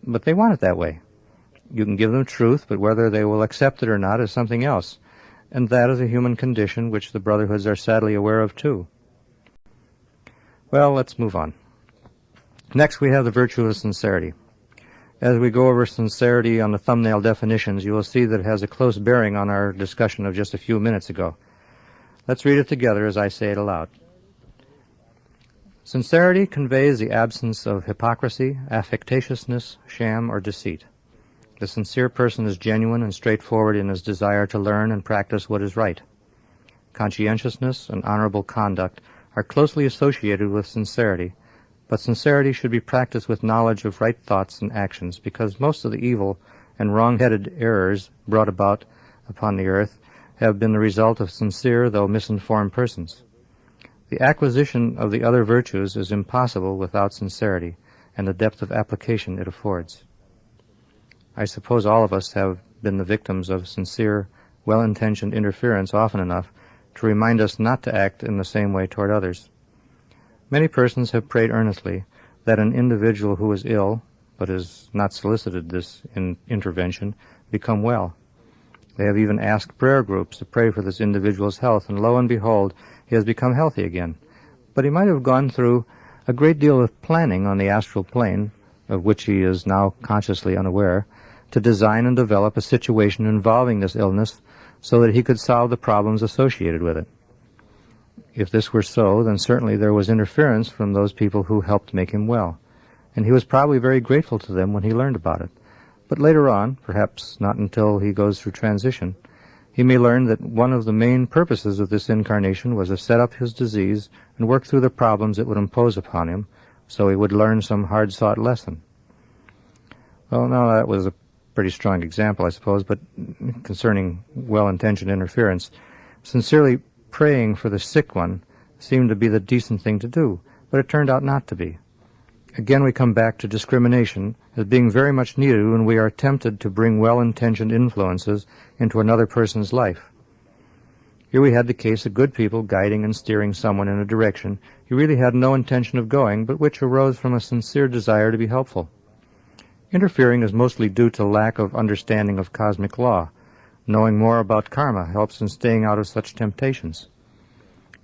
but they want it that way. You can give them truth, but whether they will accept it or not is something else. And that is a human condition which the Brotherhoods are sadly aware of too. Well, let's move on. Next we have the virtue of sincerity. As we go over sincerity on the thumbnail definitions, you will see that it has a close bearing on our discussion of just a few minutes ago. Let's read it together as I say it aloud. Sincerity conveys the absence of hypocrisy, affectatiousness, sham, or deceit. The sincere person is genuine and straightforward in his desire to learn and practice what is right. Conscientiousness and honorable conduct are closely associated with sincerity, but sincerity should be practiced with knowledge of right thoughts and actions, because most of the evil and wrong-headed errors brought about upon the earth have been the result of sincere though misinformed persons. The acquisition of the other virtues is impossible without sincerity and the depth of application it affords. I suppose all of us have been the victims of sincere, well-intentioned interference often enough to remind us not to act in the same way toward others. Many persons have prayed earnestly that an individual who is ill, but has not solicited this intervention, become well. They have even asked prayer groups to pray for this individual's health, and lo and behold, he has become healthy again. But he might have gone through a great deal of planning on the astral plane, of which he is now consciously unaware, to design and develop a situation involving this illness so that he could solve the problems associated with it. If this were so, then certainly there was interference from those people who helped make him well, and he was probably very grateful to them when he learned about it. But later on, perhaps not until he goes through transition, he may learn that one of the main purposes of this incarnation was to set up his disease and work through the problems it would impose upon him, so he would learn some hard-sought lesson. Well, now that was a pretty strong example, I suppose, but concerning well-intentioned interference, sincerely praying for the sick one seemed to be the decent thing to do, but it turned out not to be. Again, we come back to discrimination as being very much needed when we are tempted to bring well-intentioned influences into another person's life. Here we had the case of good people guiding and steering someone in a direction he really had no intention of going, but which arose from a sincere desire to be helpful. Interfering is mostly due to lack of understanding of cosmic law. Knowing more about karma helps in staying out of such temptations.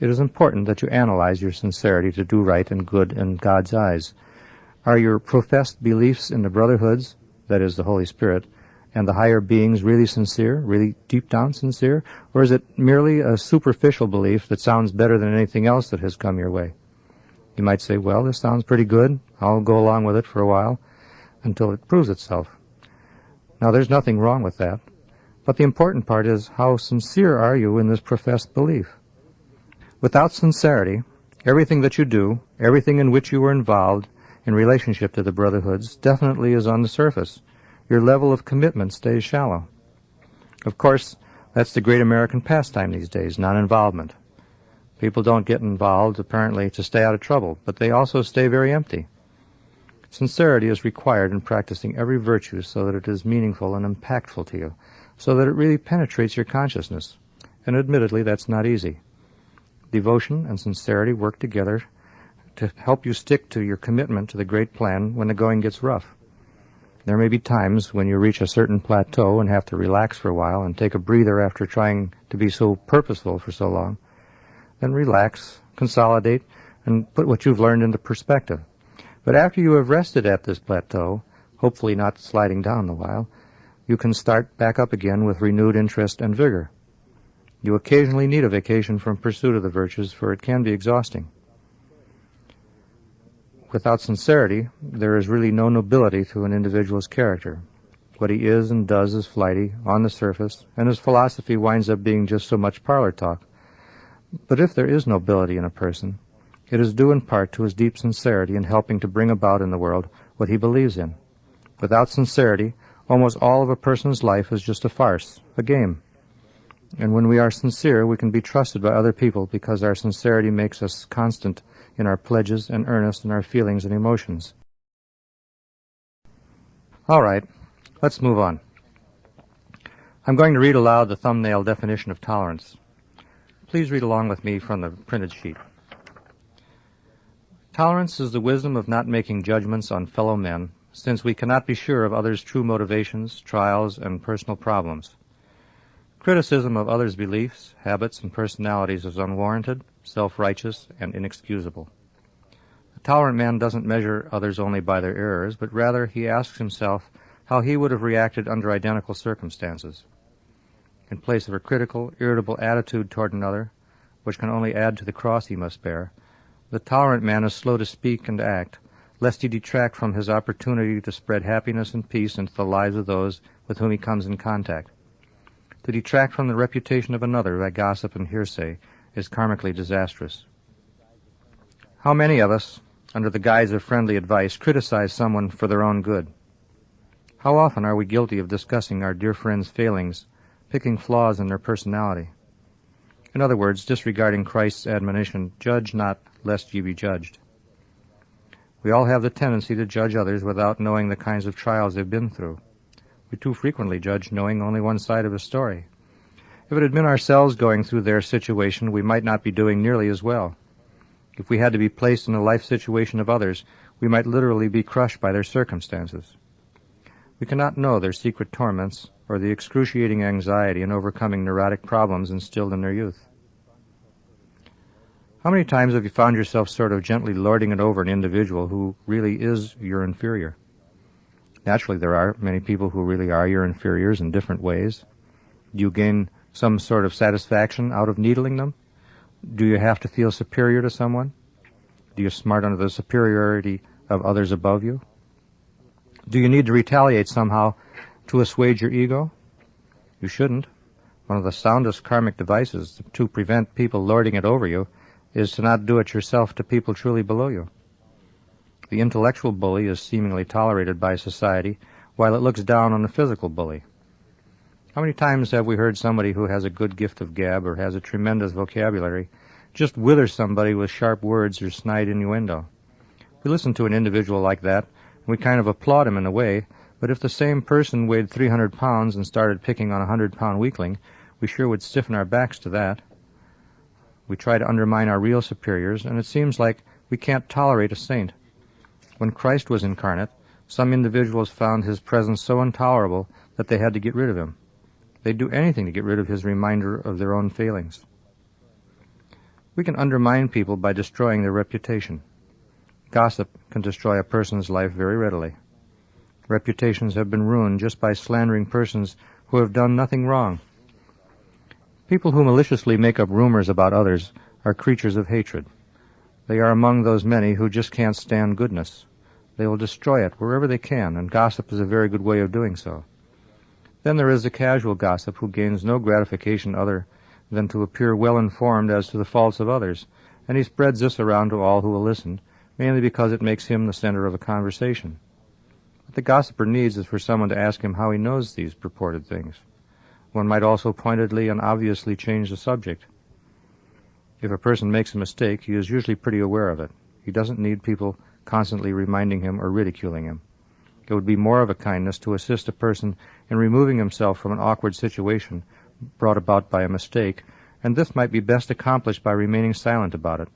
It is important that you analyze your sincerity to do right and good in God's eyes. Are your professed beliefs in the Brotherhoods, that is, the Holy Spirit, and the higher beings really sincere, really deep down sincere, or is it merely a superficial belief that sounds better than anything else that has come your way? You might say, well, this sounds pretty good. I'll go along with it for a while until it proves itself. Now, there's nothing wrong with that, but the important part is how sincere are you in this professed belief? Without sincerity, everything that you do, everything in which you are involved in relationship to the Brotherhoods definitely is on the surface. Your level of commitment stays shallow. Of course, that's the great American pastime these days, non-involvement. People don't get involved, apparently, to stay out of trouble, but they also stay very empty. Sincerity is required in practicing every virtue so that it is meaningful and impactful to you, so that it really penetrates your consciousness. And admittedly, that's not easy. Devotion and sincerity work together to help you stick to your commitment to the great plan when the going gets rough. There may be times when you reach a certain plateau and have to relax for a while and take a breather after trying to be so purposeful for so long. Then relax, consolidate, and put what you've learned into perspective. But after you have rested at this plateau, hopefully not sliding down the while, you can start back up again with renewed interest and vigor. You occasionally need a vacation from pursuit of the virtues, for it can be exhausting. Without sincerity, there is really no nobility to an individual's character. What he is and does is flighty, on the surface, and his philosophy winds up being just so much parlor talk. But if there is nobility in a person, it is due in part to his deep sincerity in helping to bring about in the world what he believes in. Without sincerity, almost all of a person's life is just a farce, a game. And when we are sincere, we can be trusted by other people because our sincerity makes us constant in our pledges and earnest in our feelings and emotions. All right, let's move on. I'm going to read aloud the thumbnail definition of tolerance. Please read along with me from the printed sheet. Tolerance is the wisdom of not making judgments on fellow men, since we cannot be sure of others' true motivations, trials, and personal problems. Criticism of others' beliefs, habits, and personalities is unwarranted, self-righteous, and inexcusable. A tolerant man doesn't measure others only by their errors, but rather he asks himself how he would have reacted under identical circumstances. In place of a critical, irritable attitude toward another, which can only add to the cross he must bear, the tolerant man is slow to speak and act, lest he detract from his opportunity to spread happiness and peace into the lives of those with whom he comes in contact. To detract from the reputation of another by gossip and hearsay is karmically disastrous. How many of us, under the guise of friendly advice, criticize someone for their own good? How often are we guilty of discussing our dear friends' failings, picking flaws in their personality? In other words, disregarding Christ's admonition, "Judge not, lest ye be judged." We all have the tendency to judge others without knowing the kinds of trials they've been through. We too frequently judge knowing only one side of a story. If it had been ourselves going through their situation, we might not be doing nearly as well. If we had to be placed in the life situation of others, we might literally be crushed by their circumstances. We cannot know their secret torments or the excruciating anxiety in overcoming neurotic problems instilled in their youth. How many times have you found yourself sort of gently lording it over an individual who really is your inferior? Naturally, there are many people who really are your inferiors in different ways. Do you gain some sort of satisfaction out of needling them? Do you have to feel superior to someone? Do you smart under the superiority of others above you? Do you need to retaliate somehow to assuage your ego? You shouldn't. One of the soundest karmic devices to prevent people lording it over you is to not do it yourself to people truly below you. The intellectual bully is seemingly tolerated by society, while it looks down on the physical bully. How many times have we heard somebody who has a good gift of gab or has a tremendous vocabulary just wither somebody with sharp words or snide innuendo? We listen to an individual like that, and we kind of applaud him in a way, but if the same person weighed 300 pounds and started picking on a 100-pound weakling, we sure would stiffen our backs to that. We try to undermine our real superiors, and it seems like we can't tolerate a saint. When Christ was incarnate, some individuals found his presence so intolerable that they had to get rid of him. They'd do anything to get rid of his reminder of their own failings. We can undermine people by destroying their reputation. Gossip can destroy a person's life very readily. Reputations have been ruined just by slandering persons who have done nothing wrong. People who maliciously make up rumors about others are creatures of hatred. They are among those many who just can't stand goodness. They will destroy it wherever they can, and gossip is a very good way of doing so. Then there is the casual gossip who gains no gratification other than to appear well-informed as to the faults of others, and he spreads this around to all who will listen, mainly because it makes him the center of a conversation. What the gossiper needs is for someone to ask him how he knows these purported things. One might also pointedly and obviously change the subject. If a person makes a mistake, he is usually pretty aware of it. He doesn't need people constantly reminding him or ridiculing him. It would be more of a kindness to assist a person in removing himself from an awkward situation brought about by a mistake, and this might be best accomplished by remaining silent about it.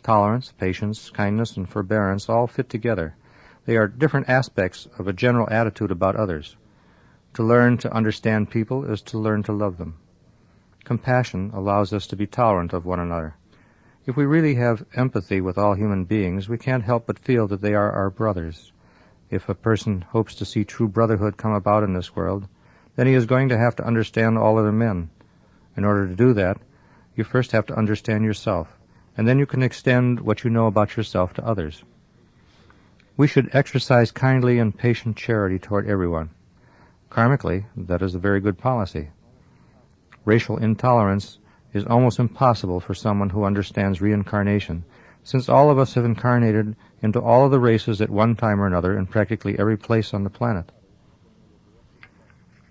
Tolerance, patience, kindness, and forbearance all fit together. They are different aspects of a general attitude about others. To learn to understand people is to learn to love them. Compassion allows us to be tolerant of one another. If we really have empathy with all human beings, we can't help but feel that they are our brothers. If a person hopes to see true brotherhood come about in this world, then he is going to have to understand all other men. In order to do that, you first have to understand yourself, and then you can extend what you know about yourself to others. We should exercise kindly and patient charity toward everyone. Karmically, that is a very good policy. Racial intolerance is almost impossible for someone who understands reincarnation, since all of us have incarnated into all of the races at one time or another in practically every place on the planet.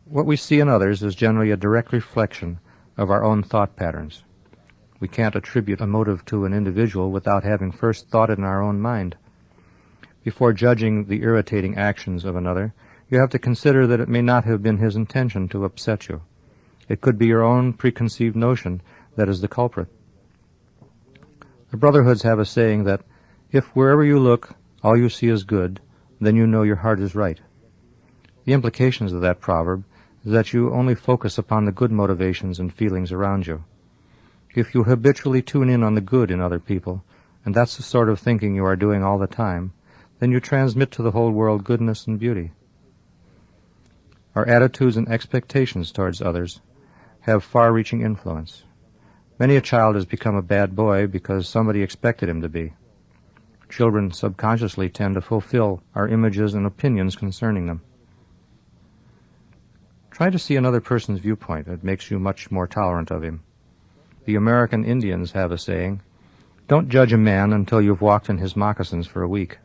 What we see in others is generally a direct reflection of our own thought patterns. We can't attribute a motive to an individual without having first thought it in our own mind. Before judging the irritating actions of another, you have to consider that it may not have been his intention to upset you. It could be your own preconceived notion that is the culprit. The Brotherhoods have a saying that, if wherever you look, all you see is good, then you know your heart is right. The implications of that proverb is that you only focus upon the good motivations and feelings around you. If you habitually tune in on the good in other people, and that's the sort of thinking you are doing all the time, then you transmit to the whole world goodness and beauty. Our attitudes and expectations towards others have far-reaching influence. Many a child has become a bad boy because somebody expected him to be. Children subconsciously tend to fulfill our images and opinions concerning them. Try to see another person's viewpoint. It makes you much more tolerant of him. The American Indians have a saying, "Don't judge a man until you've walked in his moccasins for a week."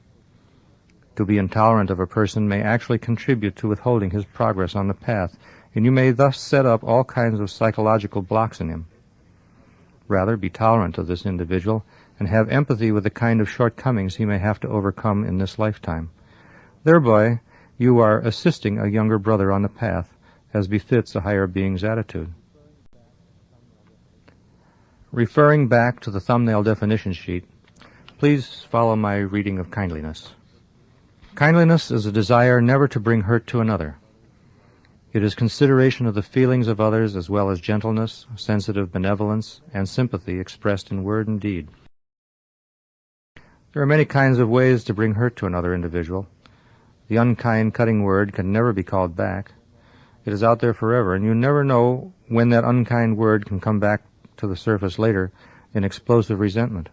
To be intolerant of a person may actually contribute to withholding his progress on the path, and you may thus set up all kinds of psychological blocks in him. Rather, be tolerant of this individual and have empathy with the kind of shortcomings he may have to overcome in this lifetime. Thereby, you are assisting a younger brother on the path, as befits a higher being's attitude. Referring back to the thumbnail definition sheet, please follow my reading of kindliness. Kindliness is a desire never to bring hurt to another. It is consideration of the feelings of others as well as gentleness, sensitive benevolence, and sympathy expressed in word and deed. There are many kinds of ways to bring hurt to another individual. The unkind, cutting word can never be called back. It is out there forever, and you never know when that unkind word can come back to the surface later in explosive resentment.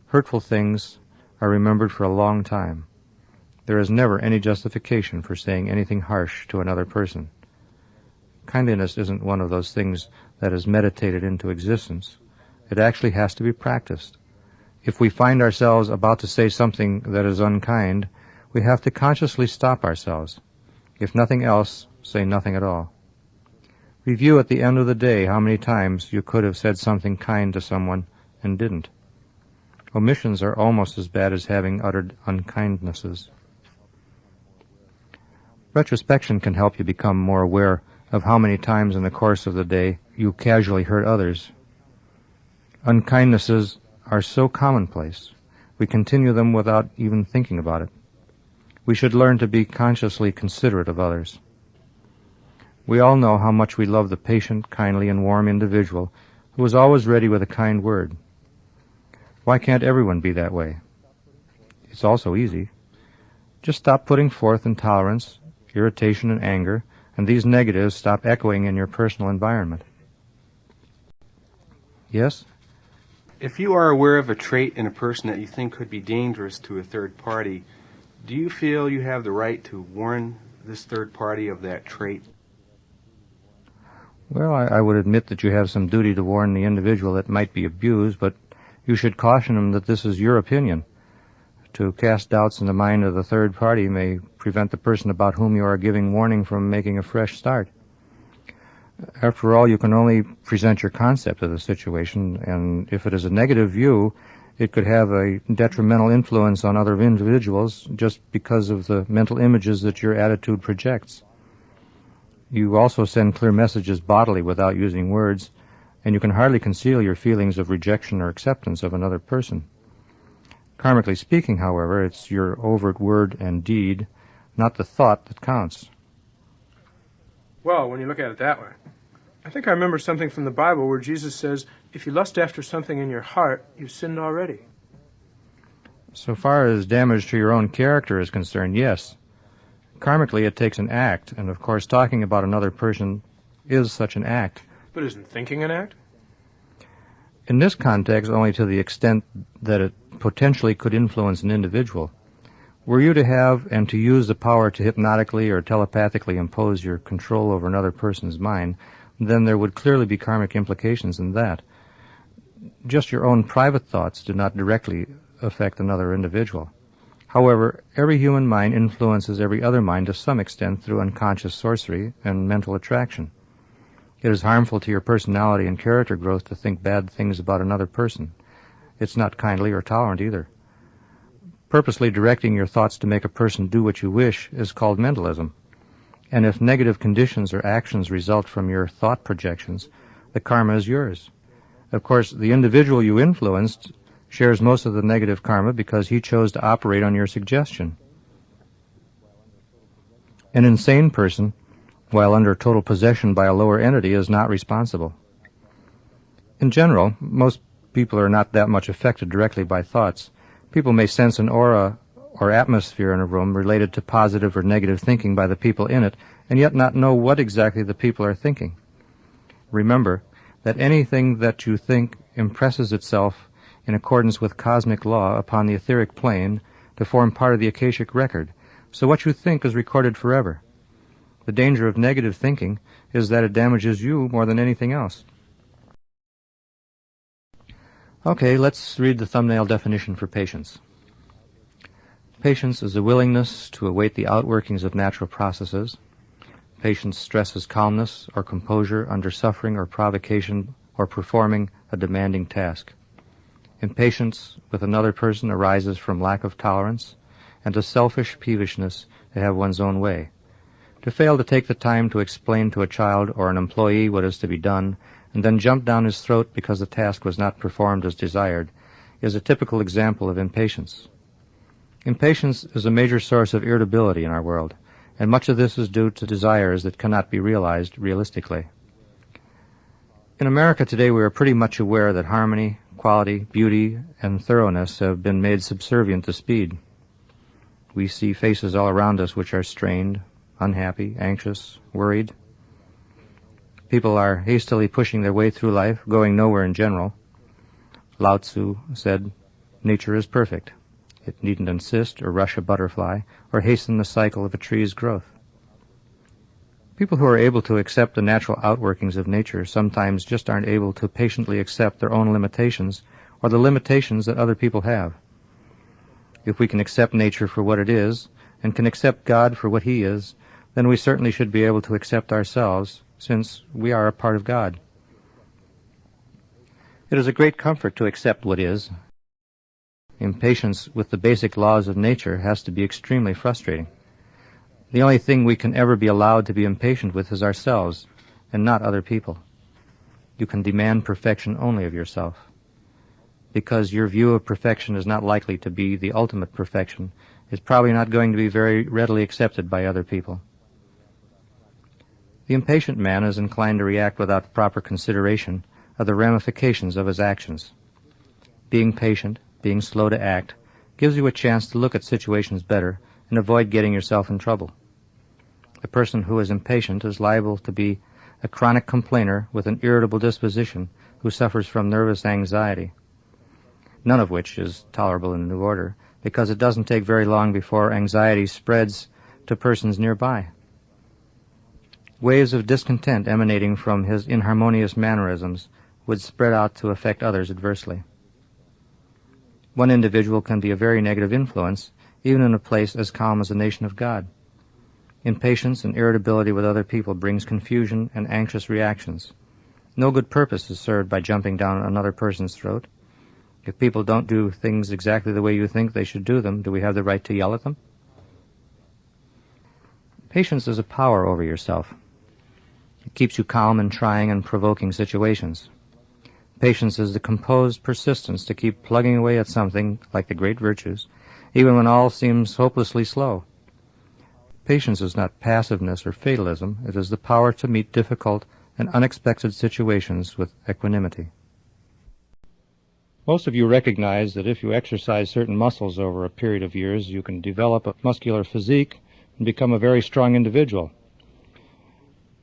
Hurtful things are remembered for a long time. There is never any justification for saying anything harsh to another person. Kindliness isn't one of those things that is meditated into existence. It actually has to be practiced. If we find ourselves about to say something that is unkind, we have to consciously stop ourselves. If nothing else, say nothing at all. Review at the end of the day how many times you could have said something kind to someone and didn't. Omissions are almost as bad as having uttered unkindnesses. Retrospection can help you become more aware of how many times in the course of the day you casually hurt others. Unkindnesses are so commonplace, we continue them without even thinking about it. We should learn to be consciously considerate of others. We all know how much we love the patient, kindly, and warm individual who is always ready with a kind word. Why can't everyone be that way? It's also easy. Just stop putting forth intolerance, irritation, and anger, and these negatives stop echoing in your personal environment. Yes? If you are aware of a trait in a person that you think could be dangerous to a third party, do you feel you have the right to warn this third party of that trait? Well, I would admit that you have some duty to warn the individual that might be abused, but you should caution him that this is your opinion. To cast doubts in the mind of the third party may prevent the person about whom you are giving warning from making a fresh start. After all, you can only present your concept of the situation, and if it is a negative view, it could have a detrimental influence on other individuals just because of the mental images that your attitude projects. You also send clear messages bodily without using words, and you can hardly conceal your feelings of rejection or acceptance of another person. Karmically speaking, however, it's your overt word and deed, not the thought, that counts. Well, when you look at it that way, I think I remember something from the Bible where Jesus says, if you lust after something in your heart, you've sinned already. So far as damage to your own character is concerned, yes. Karmically, it takes an act, and of course talking about another person is such an act. But isn't thinking an act? In this context, only to the extent that it potentially could influence an individual. Were you to have and to use the power to hypnotically or telepathically impose your control over another person's mind, then there would clearly be karmic implications in that. Just your own private thoughts do not directly affect another individual. However, every human mind influences every other mind to some extent through unconscious sorcery and mental attraction. It is harmful to your personality and character growth to think bad things about another person. It's not kindly or tolerant either. Purposely directing your thoughts to make a person do what you wish is called mentalism. And if negative conditions or actions result from your thought projections, the karma is yours. Of course, the individual you influenced shares most of the negative karma because he chose to operate on your suggestion. An insane person, while under total possession by a lower entity, is not responsible. In general, most people are not that much affected directly by thoughts. People may sense an aura or atmosphere in a room related to positive or negative thinking by the people in it, and yet not know what exactly the people are thinking. Remember that anything that you think impresses itself in accordance with cosmic law upon the etheric plane to form part of the Akashic record, so what you think is recorded forever. The danger of negative thinking is that it damages you more than anything else. Okay, let's read the thumbnail definition for patience. Patience is a willingness to await the outworkings of natural processes. Patience stresses calmness or composure under suffering or provocation or performing a demanding task. Impatience with another person arises from lack of tolerance and a selfish peevishness to have one's own way. To fail to take the time to explain to a child or an employee what is to be done and then jump down his throat because the task was not performed as desired is a typical example of impatience. Impatience is a major source of irritability in our world, and much of this is due to desires that cannot be realized realistically. In America today, we are pretty much aware that harmony, quality, beauty, and thoroughness have been made subservient to speed. We see faces all around us which are strained, unhappy, anxious, worried. People are hastily pushing their way through life, going nowhere in general. Lao Tzu said, "Nature is perfect. It needn't insist or rush a butterfly or hasten the cycle of a tree's growth." People who are able to accept the natural outworkings of nature sometimes just aren't able to patiently accept their own limitations or the limitations that other people have. If we can accept nature for what it is and can accept God for what He is, then we certainly should be able to accept ourselves, since we are a part of God. It is a great comfort to accept what is. Impatience with the basic laws of nature has to be extremely frustrating. The only thing we can ever be allowed to be impatient with is ourselves, and not other people. You can demand perfection only of yourself. Because your view of perfection is not likely to be the ultimate perfection, it's probably not going to be very readily accepted by other people. The impatient man is inclined to react without proper consideration of the ramifications of his actions. Being patient, being slow to act, gives you a chance to look at situations better and avoid getting yourself in trouble. The person who is impatient is liable to be a chronic complainer with an irritable disposition who suffers from nervous anxiety, none of which is tolerable in the New Order, because it doesn't take very long before anxiety spreads to persons nearby. Waves of discontent emanating from his inharmonious mannerisms would spread out to affect others adversely. One individual can be a very negative influence, even in a place as calm as the nation of God. Impatience and irritability with other people brings confusion and anxious reactions. No good purpose is served by jumping down another person's throat. If people don't do things exactly the way you think they should do them, do we have the right to yell at them? Patience is a power over yourself. It keeps you calm in trying and provoking situations. Patience is the composed persistence to keep plugging away at something like the great virtues, even when all seems hopelessly slow. Patience is not passiveness or fatalism. It is the power to meet difficult and unexpected situations with equanimity. Most of you recognize that if you exercise certain muscles over a period of years, you can develop a muscular physique and become a very strong individual.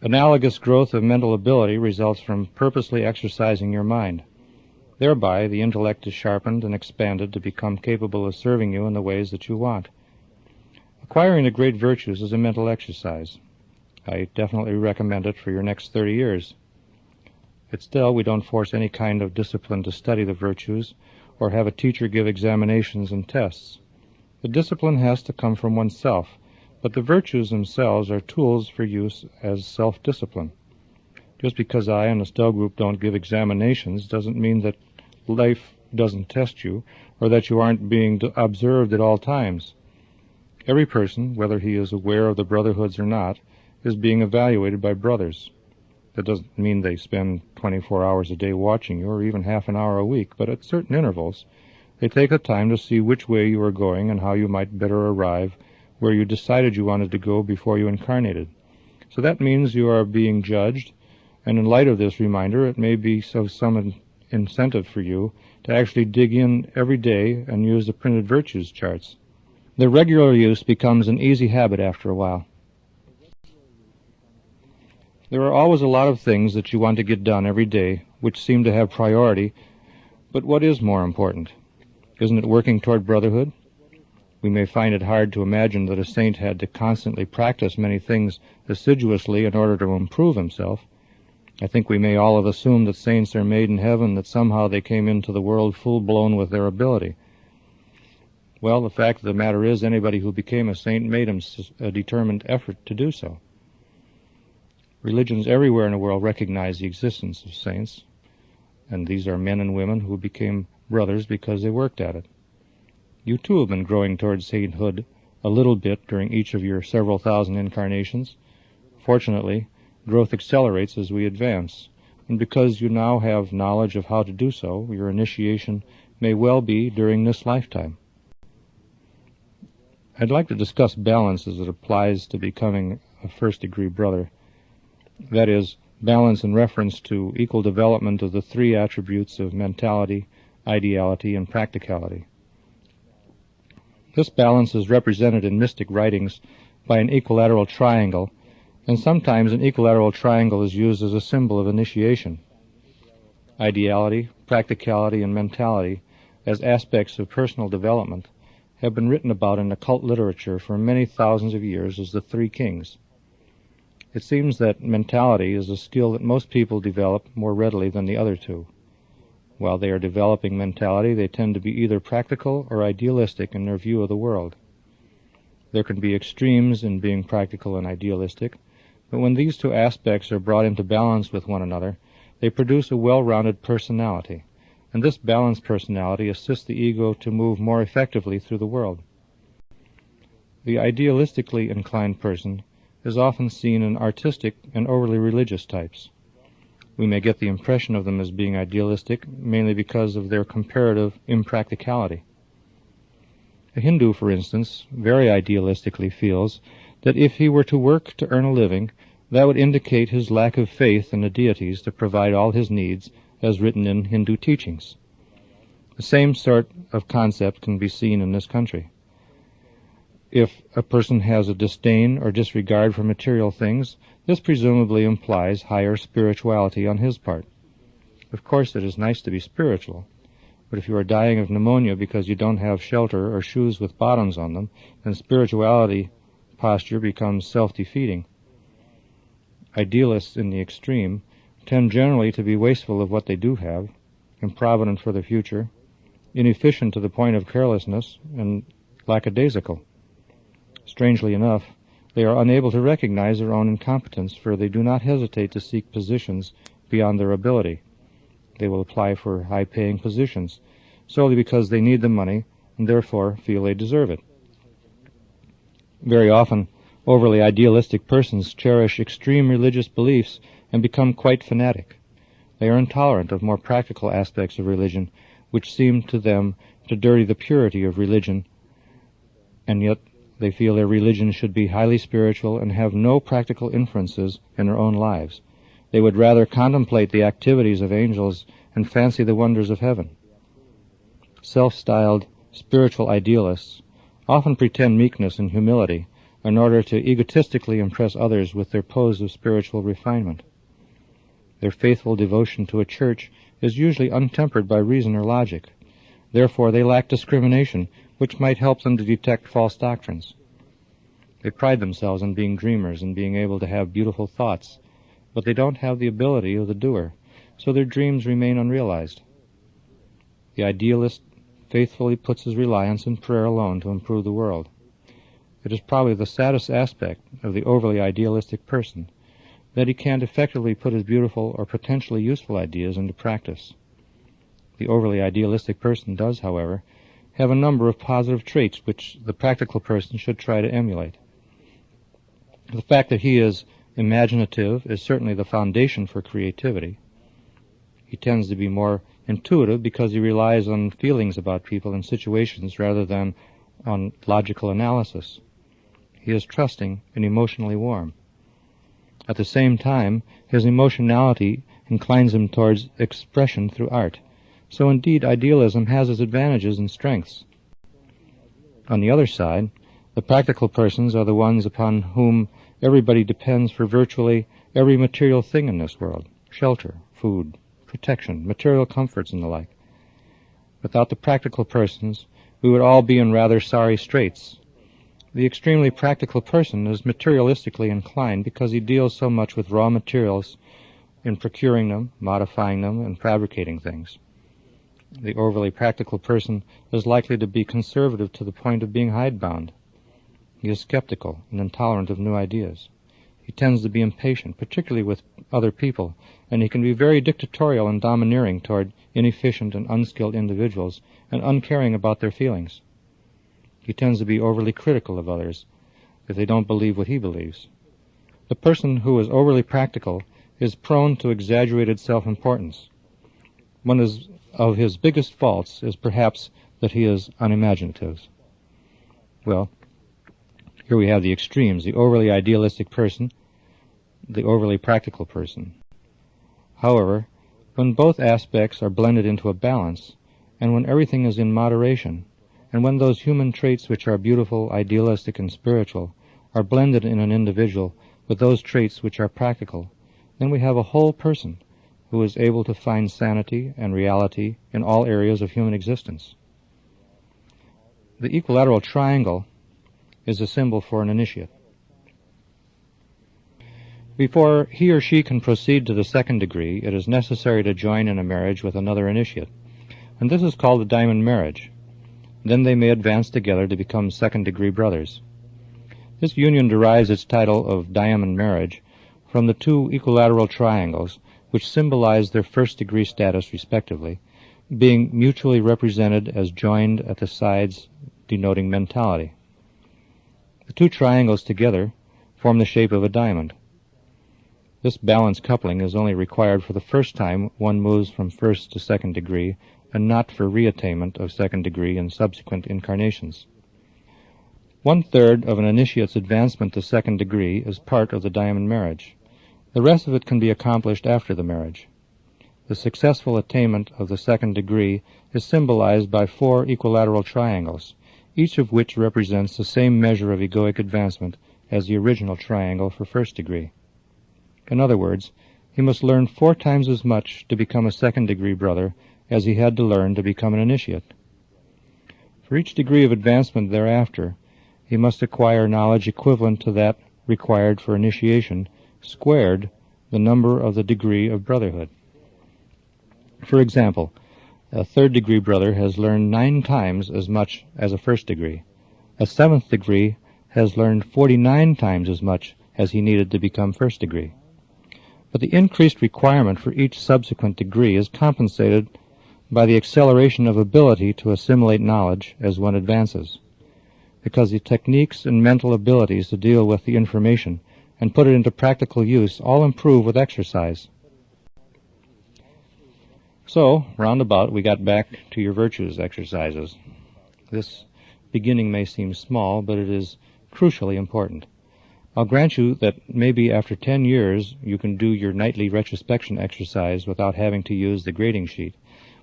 Analogous growth of mental ability results from purposely exercising your mind. Thereby, the intellect is sharpened and expanded to become capable of serving you in the ways that you want. Acquiring the great virtues is a mental exercise. I definitely recommend it for your next 30 years. But still, we don't force any kind of discipline to study the virtues or have a teacher give examinations and tests. The discipline has to come from oneself, but the virtues themselves are tools for use as self-discipline. Just because I and the Stowe group don't give examinations doesn't mean that life doesn't test you or that you aren't being observed at all times. Every person, whether he is aware of the Brotherhoods or not, is being evaluated by brothers. That doesn't mean they spend 24 hours a day watching you or even half an hour a week, but at certain intervals they take the time to see which way you are going and how you might better arrive where you decided you wanted to go before you incarnated. So that means you are being judged, and in light of this reminder, it may be some incentive for you to actually dig in every day and use the printed virtues charts. Their regular use becomes an easy habit after a while. There are always a lot of things that you want to get done every day, which seem to have priority, but what is more important? Isn't it working toward brotherhood? We may find it hard to imagine that a saint had to constantly practice many things assiduously in order to improve himself. I think we may all have assumed that saints are made in heaven, that somehow they came into the world full-blown with their ability. Well, the fact of the matter is anybody who became a saint made a determined effort to do so. Religions everywhere in the world recognize the existence of saints, and these are men and women who became brothers because they worked at it. You too have been growing towards sainthood a little bit during each of your several thousand incarnations. Fortunately, growth accelerates as we advance, and because you now have knowledge of how to do so, your initiation may well be during this lifetime. I'd like to discuss balance as it applies to becoming a first-degree brother. That is, balance in reference to equal development of the three attributes of mentality, ideality, and practicality. This balance is represented in mystic writings by an equilateral triangle, and sometimes an equilateral triangle is used as a symbol of initiation. Ideality, practicality, and mentality, as aspects of personal development, have been written about in occult literature for many thousands of years as the three kings. It seems that mentality is a skill that most people develop more readily than the other two. While they are developing mentality, they tend to be either practical or idealistic in their view of the world. There can be extremes in being practical and idealistic, but when these two aspects are brought into balance with one another, they produce a well-rounded personality, and this balanced personality assists the ego to move more effectively through the world. The idealistically inclined person is often seen in artistic and overly religious types. We may get the impression of them as being idealistic mainly because of their comparative impracticality. A Hindu, for instance, very idealistically feels that if he were to work to earn a living, that would indicate his lack of faith in the deities to provide all his needs as written in Hindu teachings. The same sort of concept can be seen in this country. If a person has a disdain or disregard for material things, this presumably implies higher spirituality on his part. Of course, it is nice to be spiritual, but if you are dying of pneumonia because you don't have shelter or shoes with bottoms on them, then spirituality posture becomes self-defeating. Idealists in the extreme tend generally to be wasteful of what they do have, improvident for the future, inefficient to the point of carelessness, and lackadaisical. Strangely enough, they are unable to recognize their own incompetence, for they do not hesitate to seek positions beyond their ability. They will apply for high-paying positions, solely because they need the money and therefore feel they deserve it. Very often, overly idealistic persons cherish extreme religious beliefs and become quite fanatic. They are intolerant of more practical aspects of religion, which seem to them to dirty the purity of religion, and yet they feel their religion should be highly spiritual and have no practical inferences in their own lives. They would rather contemplate the activities of angels and fancy the wonders of heaven. Self-styled spiritual idealists often pretend meekness and humility in order to egotistically impress others with their pose of spiritual refinement. Their faithful devotion to a church is usually untempered by reason or logic. Therefore, they lack discrimination, which might help them to detect false doctrines. They pride themselves on being dreamers and being able to have beautiful thoughts, but they don't have the ability of the doer, so their dreams remain unrealized. The idealist faithfully puts his reliance in prayer alone to improve the world. It is probably the saddest aspect of the overly idealistic person that he can't effectively put his beautiful or potentially useful ideas into practice. The overly idealistic person does, however, have a number of positive traits which the practical person should try to emulate. The fact that he is imaginative is certainly the foundation for creativity. He tends to be more intuitive because he relies on feelings about people and situations rather than on logical analysis. He is trusting and emotionally warm. At the same time, his emotionality inclines him towards expression through art. So indeed, idealism has its advantages and strengths. On the other side, the practical persons are the ones upon whom everybody depends for virtually every material thing in this world: shelter, food, protection, material comforts, and the like. Without the practical persons, we would all be in rather sorry straits. The extremely practical person is materialistically inclined because he deals so much with raw materials in procuring them, modifying them, and fabricating things. The overly practical person is likely to be conservative to the point of being hidebound. He is skeptical and intolerant of new ideas. He tends to be impatient, particularly with other people, and he can be very dictatorial and domineering toward inefficient and unskilled individuals and uncaring about their feelings. He tends to be overly critical of others if they don't believe what he believes. The person who is overly practical is prone to exaggerated self-importance. One of his biggest faults is perhaps that he is unimaginative. Well, here we have the extremes: the overly idealistic person, the overly practical person. However, when both aspects are blended into a balance, and when everything is in moderation, and when those human traits which are beautiful, idealistic, and spiritual are blended in an individual with those traits which are practical, then we have a whole person who is able to find sanity and reality in all areas of human existence. The equilateral triangle is a symbol for an initiate. Before he or she can proceed to the second degree, it is necessary to join in a marriage with another initiate, and this is called the diamond marriage. Then they may advance together to become second-degree brothers. This union derives its title of diamond marriage from the two equilateral triangles, which symbolize their first-degree status respectively, being mutually represented as joined at the sides, denoting mentality. The two triangles together form the shape of a diamond. This balanced coupling is only required for the first time one moves from first to second degree, and not for reattainment of second degree in subsequent incarnations. 1/3 of an initiate's advancement to second degree is part of the diamond marriage. The rest of it can be accomplished after the marriage. The successful attainment of the second degree is symbolized by 4 equilateral triangles, each of which represents the same measure of egoic advancement as the original triangle for first degree. In other words, he must learn 4 times as much to become a second-degree brother as he had to learn to become an initiate. For each degree of advancement thereafter, he must acquire knowledge equivalent to that required for initiation, squared the number of the degree of brotherhood. For example, a third-degree brother has learned 9 times as much as a first degree. A 7th degree has learned 49 times as much as he needed to become first degree. But the increased requirement for each subsequent degree is compensated by the acceleration of ability to assimilate knowledge as one advances, because the techniques and mental abilities to deal with the information and put it into practical use all improve with exercise. So, roundabout, we got back to your virtues exercises. This beginning may seem small, but it is crucially important. I'll grant you that maybe after 10 years you can do your nightly retrospection exercise without having to use the grading sheet,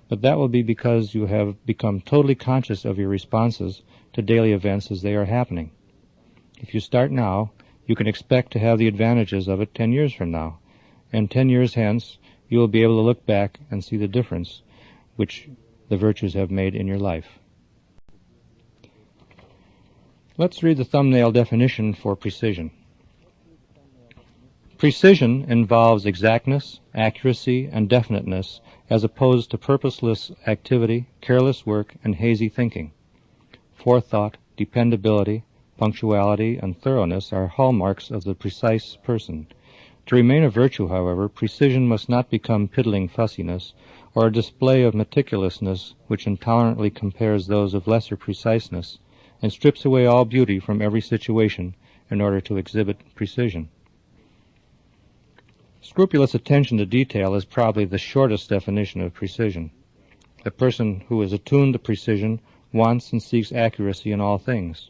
but that will be because you have become totally conscious of your responses to daily events as they are happening. If you start now, you can expect to have the advantages of it 10 years from now, and 10 years hence you will be able to look back and see the difference which the virtues have made in your life. Let's read the thumbnail definition for precision. Precision involves exactness, accuracy, and definiteness as opposed to purposeless activity, careless work, and hazy thinking. Forethought, dependability, punctuality, and thoroughness are hallmarks of the precise person. To remain a virtue, however, precision must not become piddling fussiness or a display of meticulousness which intolerantly compares those of lesser preciseness and strips away all beauty from every situation in order to exhibit precision. Scrupulous attention to detail is probably the shortest definition of precision. A person who is attuned to precision wants and seeks accuracy in all things.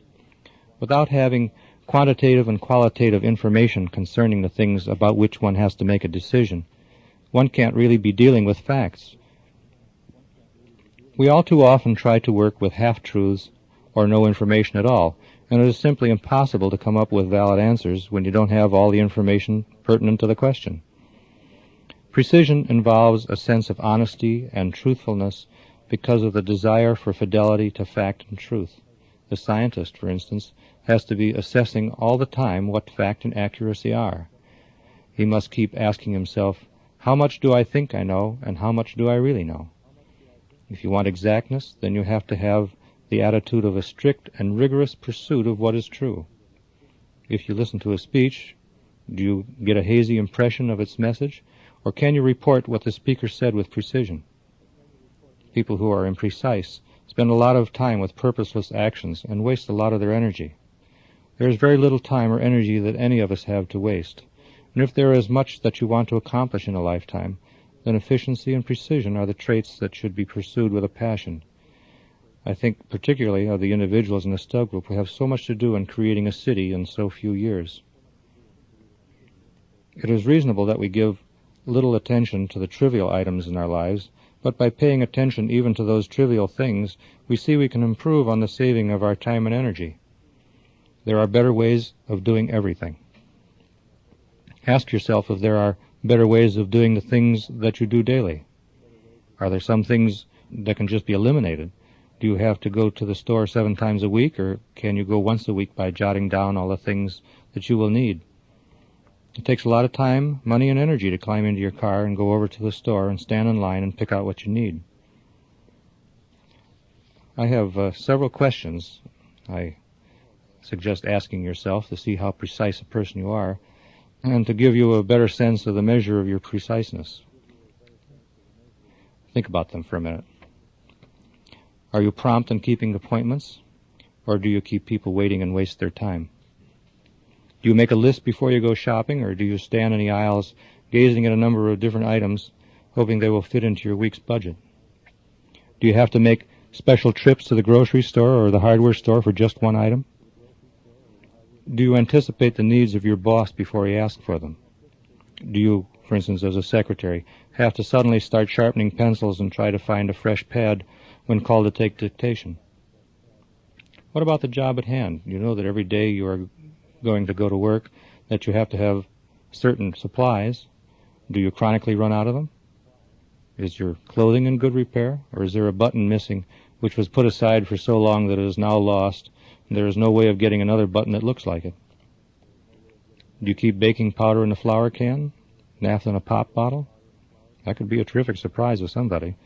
Without having quantitative and qualitative information concerning the things about which one has to make a decision, one can't really be dealing with facts. We all too often try to work with half-truths or no information at all, and it is simply impossible to come up with valid answers when you don't have all the information pertinent to the question. Precision involves a sense of honesty and truthfulness because of the desire for fidelity to fact and truth. The scientist, for instance, has to be assessing all the time what fact and accuracy are. He must keep asking himself, how much do I think I know, and how much do I really know? If you want exactness, then you have to have the attitude of a strict and rigorous pursuit of what is true. If you listen to a speech, do you get a hazy impression of its message, or can you report what the speaker said with precision? People who are imprecise spend a lot of time with purposeless actions and waste a lot of their energy. There is very little time or energy that any of us have to waste, and if there is much that you want to accomplish in a lifetime, then efficiency and precision are the traits that should be pursued with a passion. I think particularly of the individuals in the Stub Group who have so much to do in creating a city in so few years. It is reasonable that we give little attention to the trivial items in our lives, but by paying attention even to those trivial things, we see we can improve on the saving of our time and energy. There are better ways of doing everything. Ask yourself if there are better ways of doing the things that you do daily. Are there some things that can just be eliminated? Do you have to go to the store 7 times a week, or can you go once a week by jotting down all the things that you will need? It takes a lot of time, money, and energy to climb into your car and go over to the store and stand in line and pick out what you need. I have several questions I suggest asking yourself to see how precise a person you are, and to give you a better sense of the measure of your preciseness. Think about them for a minute. Are you prompt in keeping appointments, or do you keep people waiting and waste their time? Do you make a list before you go shopping, or do you stand in the aisles gazing at a number of different items, hoping they will fit into your week's budget? Do you have to make special trips to the grocery store or the hardware store for just one item? Do you anticipate the needs of your boss before he asks for them? Do you, for instance, as a secretary, have to suddenly start sharpening pencils and try to find a fresh pad when called to take dictation? What about the job at hand? You know that every day you are going to go to work, that you have to have certain supplies. Do you chronically run out of them? Is your clothing in good repair, or is there a button missing which was put aside for so long that it is now lost, and there is no way of getting another button that looks like it? Do you keep baking powder in a flour can, naphtha in a pop bottle? That could be a terrific surprise to somebody.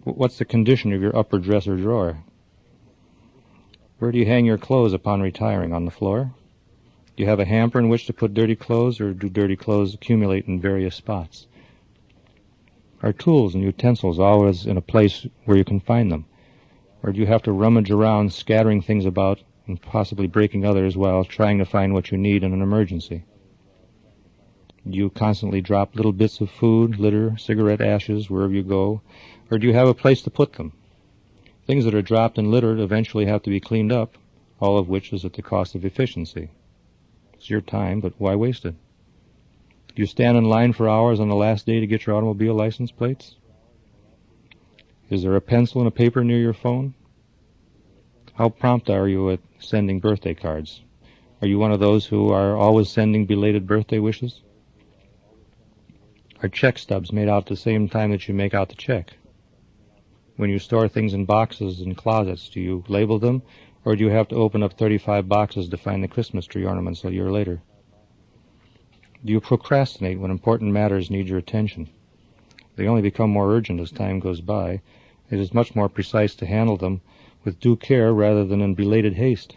What's the condition of your upper dresser drawer? Where do you hang your clothes upon retiring? On the floor? Do you have a hamper in which to put dirty clothes, or do dirty clothes accumulate in various spots? Are tools and utensils always in a place where you can find them? Or do you have to rummage around, scattering things about and possibly breaking others while trying to find what you need in an emergency? Do you constantly drop little bits of food, litter, cigarette ashes wherever you go, or do you have a place to put them? Things that are dropped and littered eventually have to be cleaned up, all of which is at the cost of efficiency. It's your time, but why waste it? Do you stand in line for hours on the last day to get your automobile license plates? Is there a pencil and a paper near your phone? How prompt are you at sending birthday cards? Are you one of those who are always sending belated birthday wishes? Are check stubs made out at the same time that you make out the check? When you store things in boxes and closets, do you label them, or do you have to open up 35 boxes to find the Christmas tree ornaments a year later? Do you procrastinate when important matters need your attention? They only become more urgent as time goes by. It is much more precise to handle them with due care rather than in belated haste.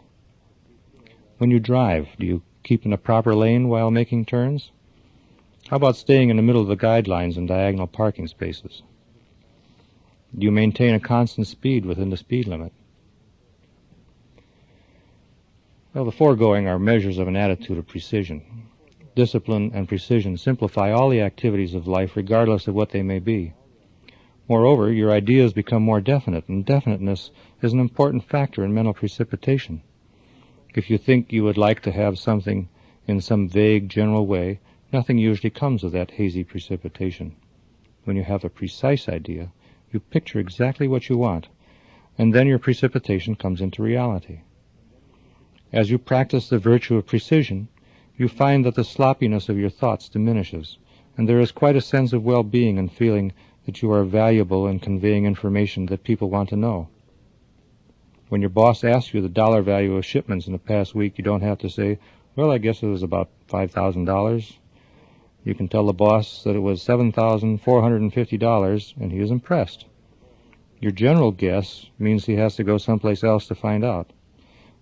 When you drive, do you keep in a proper lane while making turns? How about staying in the middle of the guidelines and diagonal parking spaces? Do you maintain a constant speed within the speed limit? Well, the foregoing are measures of an attitude of precision. Discipline and precision simplify all the activities of life regardless of what they may be. Moreover, your ideas become more definite, and definiteness is an important factor in mental precipitation. If you think you would like to have something in some vague, general way, nothing usually comes of that hazy precipitation. When you have a precise idea, you picture exactly what you want, and then your precipitation comes into reality. As you practice the virtue of precision, you find that the sloppiness of your thoughts diminishes, and there is quite a sense of well-being in feeling that you are valuable in conveying information that people want to know. When your boss asks you the dollar value of shipments in the past week, you don't have to say, well, I guess it was about $5,000. You can tell the boss that it was $7,450, and he is impressed. Your general guess means he has to go someplace else to find out.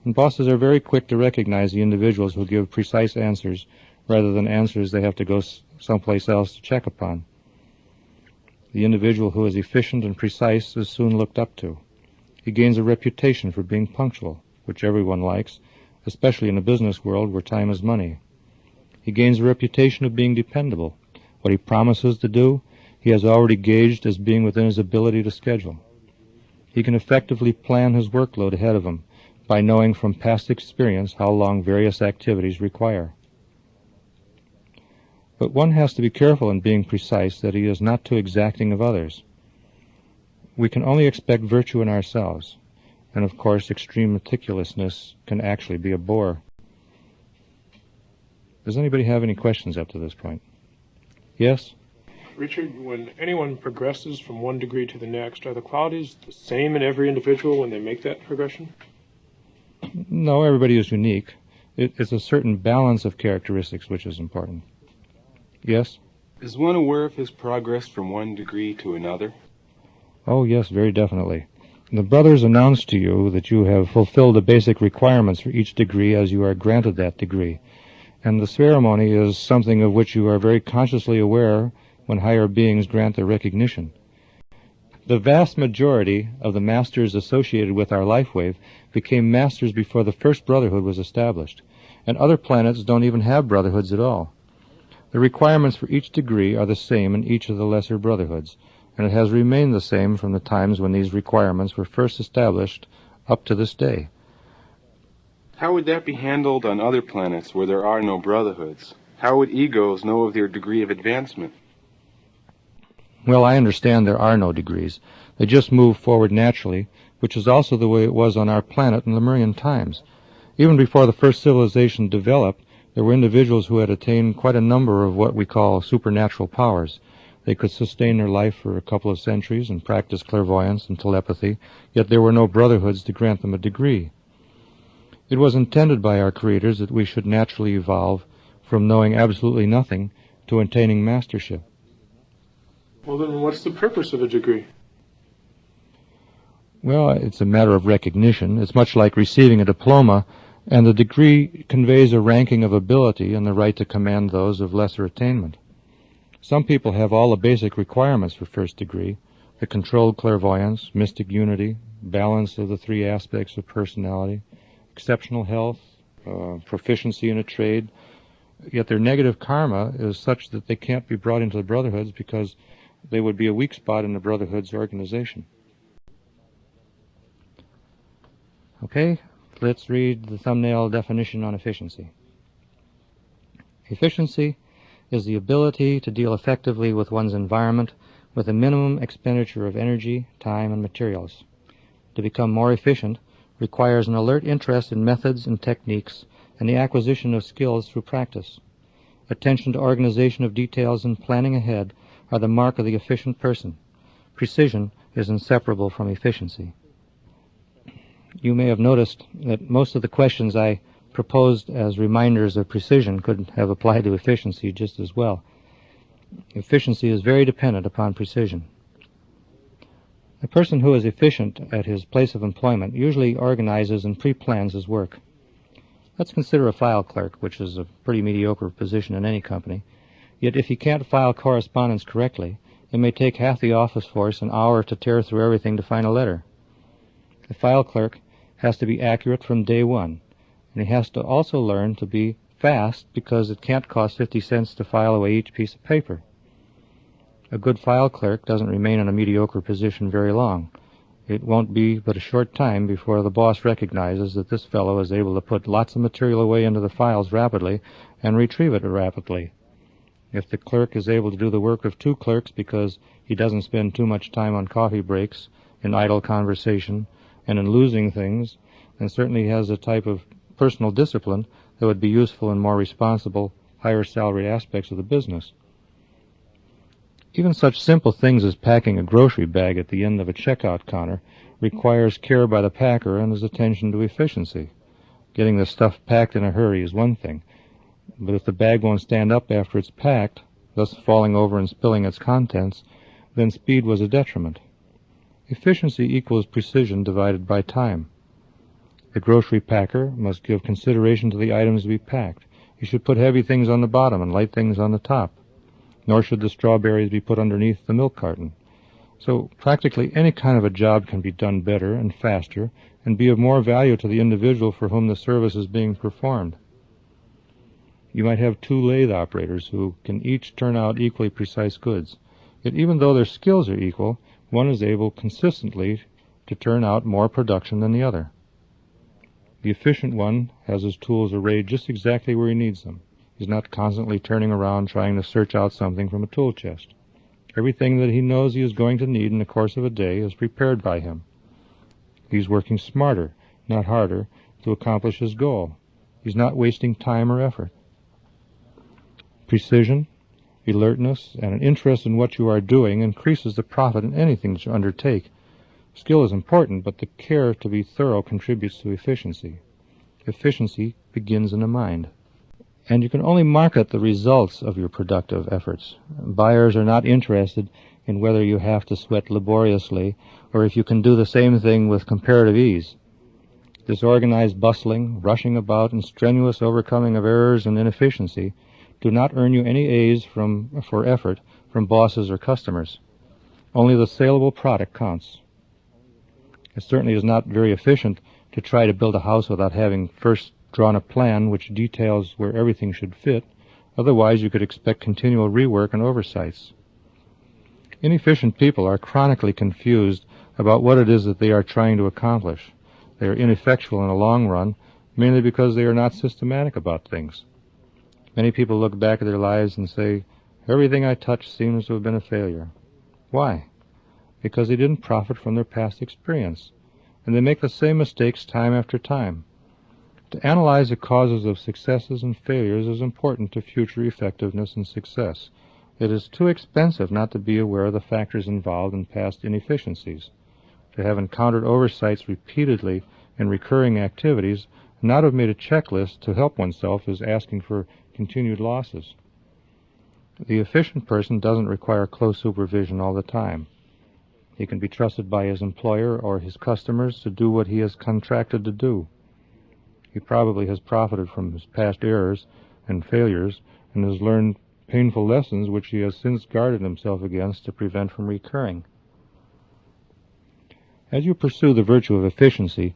And bosses are very quick to recognize the individuals who give precise answers rather than answers they have to go someplace else to check upon. The individual who is efficient and precise is soon looked up to. He gains a reputation for being punctual, which everyone likes, especially in a business world where time is money. He gains a reputation of being dependable. What he promises to do, he has already gauged as being within his ability to schedule. He can effectively plan his workload ahead of him by knowing from past experience how long various activities require. But one has to be careful in being precise that he is not too exacting of others. We can only expect virtue in ourselves, and of course extreme meticulousness can actually be a bore. Does anybody have any questions up to this point? Yes? Richard, when anyone progresses from one degree to the next, are the qualities the same in every individual when they make that progression? No, everybody is unique. It's a certain balance of characteristics which is important. Yes? Is one aware of his progress from one degree to another? Oh, yes, very definitely. The brothers announce to you that you have fulfilled the basic requirements for each degree as you are granted that degree. And the ceremony is something of which you are very consciously aware when higher beings grant their recognition. The vast majority of the masters associated with our life wave became masters before the first brotherhood was established, and other planets don't even have brotherhoods at all. The requirements for each degree are the same in each of the lesser brotherhoods, and it has remained the same from the times when these requirements were first established up to this day. How would that be handled on other planets where there are no brotherhoods? How would egos know of their degree of advancement? Well, I understand there are no degrees. They just move forward naturally, which is also the way it was on our planet in Lemurian times. Even before the first civilization developed, there were individuals who had attained quite a number of what we call supernatural powers. They could sustain their life for a couple of centuries and practice clairvoyance and telepathy, yet there were no brotherhoods to grant them a degree. It was intended by our creators that we should naturally evolve from knowing absolutely nothing to attaining mastership. Well, then what's the purpose of a degree? Well, it's a matter of recognition. It's much like receiving a diploma, and the degree conveys a ranking of ability and the right to command those of lesser attainment. Some people have all the basic requirements for first degree: the controlled clairvoyance, mystic unity, balance of the three aspects of personality, exceptional health, proficiency in a trade, yet their negative karma is such that they can't be brought into the Brotherhoods because they would be a weak spot in the Brotherhood's organization. Okay, let's read the thumbnail definition on efficiency. Efficiency is the ability to deal effectively with one's environment with a minimum expenditure of energy, time, and materials. To become more efficient requires an alert interest in methods and techniques and the acquisition of skills through practice. Attention to organization of details and planning ahead are the mark of the efficient person. Precision is inseparable from efficiency. You may have noticed that most of the questions I proposed as reminders of precision could have applied to efficiency just as well. Efficiency is very dependent upon precision. A person who is efficient at his place of employment usually organizes and pre-plans his work. Let's consider a file clerk, which is a pretty mediocre position in any company. Yet if he can't file correspondence correctly, it may take half the office force an hour to tear through everything to find a letter. The file clerk has to be accurate from day one, and he has to also learn to be fast because it can't cost 50 cents to file away each piece of paper. A good file clerk doesn't remain in a mediocre position very long. It won't be but a short time before the boss recognizes that this fellow is able to put lots of material away into the files rapidly and retrieve it rapidly. If the clerk is able to do the work of two clerks because he doesn't spend too much time on coffee breaks, in idle conversation, and in losing things, and certainly has a type of personal discipline that would be useful in more responsible, higher salaried aspects of the business. Even such simple things as packing a grocery bag at the end of a checkout counter requires care by the packer and his attention to efficiency. Getting the stuff packed in a hurry is one thing, but if the bag won't stand up after it's packed, thus falling over and spilling its contents, then speed was a detriment. Efficiency equals precision divided by time. The grocery packer must give consideration to the items to be packed. He should put heavy things on the bottom and light things on the top. Nor should the strawberries be put underneath the milk carton. So practically any kind of a job can be done better and faster and be of more value to the individual for whom the service is being performed. You might have two lathe operators who can each turn out equally precise goods. Yet even though their skills are equal, one is able consistently to turn out more production than the other. The efficient one has his tools arrayed just exactly where he needs them. He's not constantly turning around trying to search out something from a tool chest. Everything that he knows he is going to need in the course of a day is prepared by him. He's working smarter, not harder, to accomplish his goal. He's not wasting time or effort. Precision, alertness, and an interest in what you are doing increases the profit in anything that you undertake. Skill is important, but the care to be thorough contributes to efficiency. Efficiency begins in the mind. And you can only market the results of your productive efforts. Buyers are not interested in whether you have to sweat laboriously or if you can do the same thing with comparative ease. Disorganized bustling, rushing about, and strenuous overcoming of errors and inefficiency do not earn you any A's for effort from bosses or customers. Only the saleable product counts. It certainly is not very efficient to try to build a house without having first drawn a plan which details where everything should fit. Otherwise you could expect continual rework and oversights. Inefficient people are chronically confused about what it is that they are trying to accomplish. They are ineffectual in the long run, mainly because they are not systematic about things. Many people look back at their lives and say, "Everything I touched seems to have been a failure." Why? Because they didn't profit from their past experience, and they make the same mistakes time after time. To analyze the causes of successes and failures is important to future effectiveness and success. It is too expensive not to be aware of the factors involved in past inefficiencies. To have encountered oversights repeatedly in recurring activities and not have made a checklist to help oneself is asking for continued losses. The efficient person doesn't require close supervision all the time. He can be trusted by his employer or his customers to do what he has contracted to do. He probably has profited from his past errors and failures and has learned painful lessons which he has since guarded himself against to prevent from recurring. As you pursue the virtue of efficiency,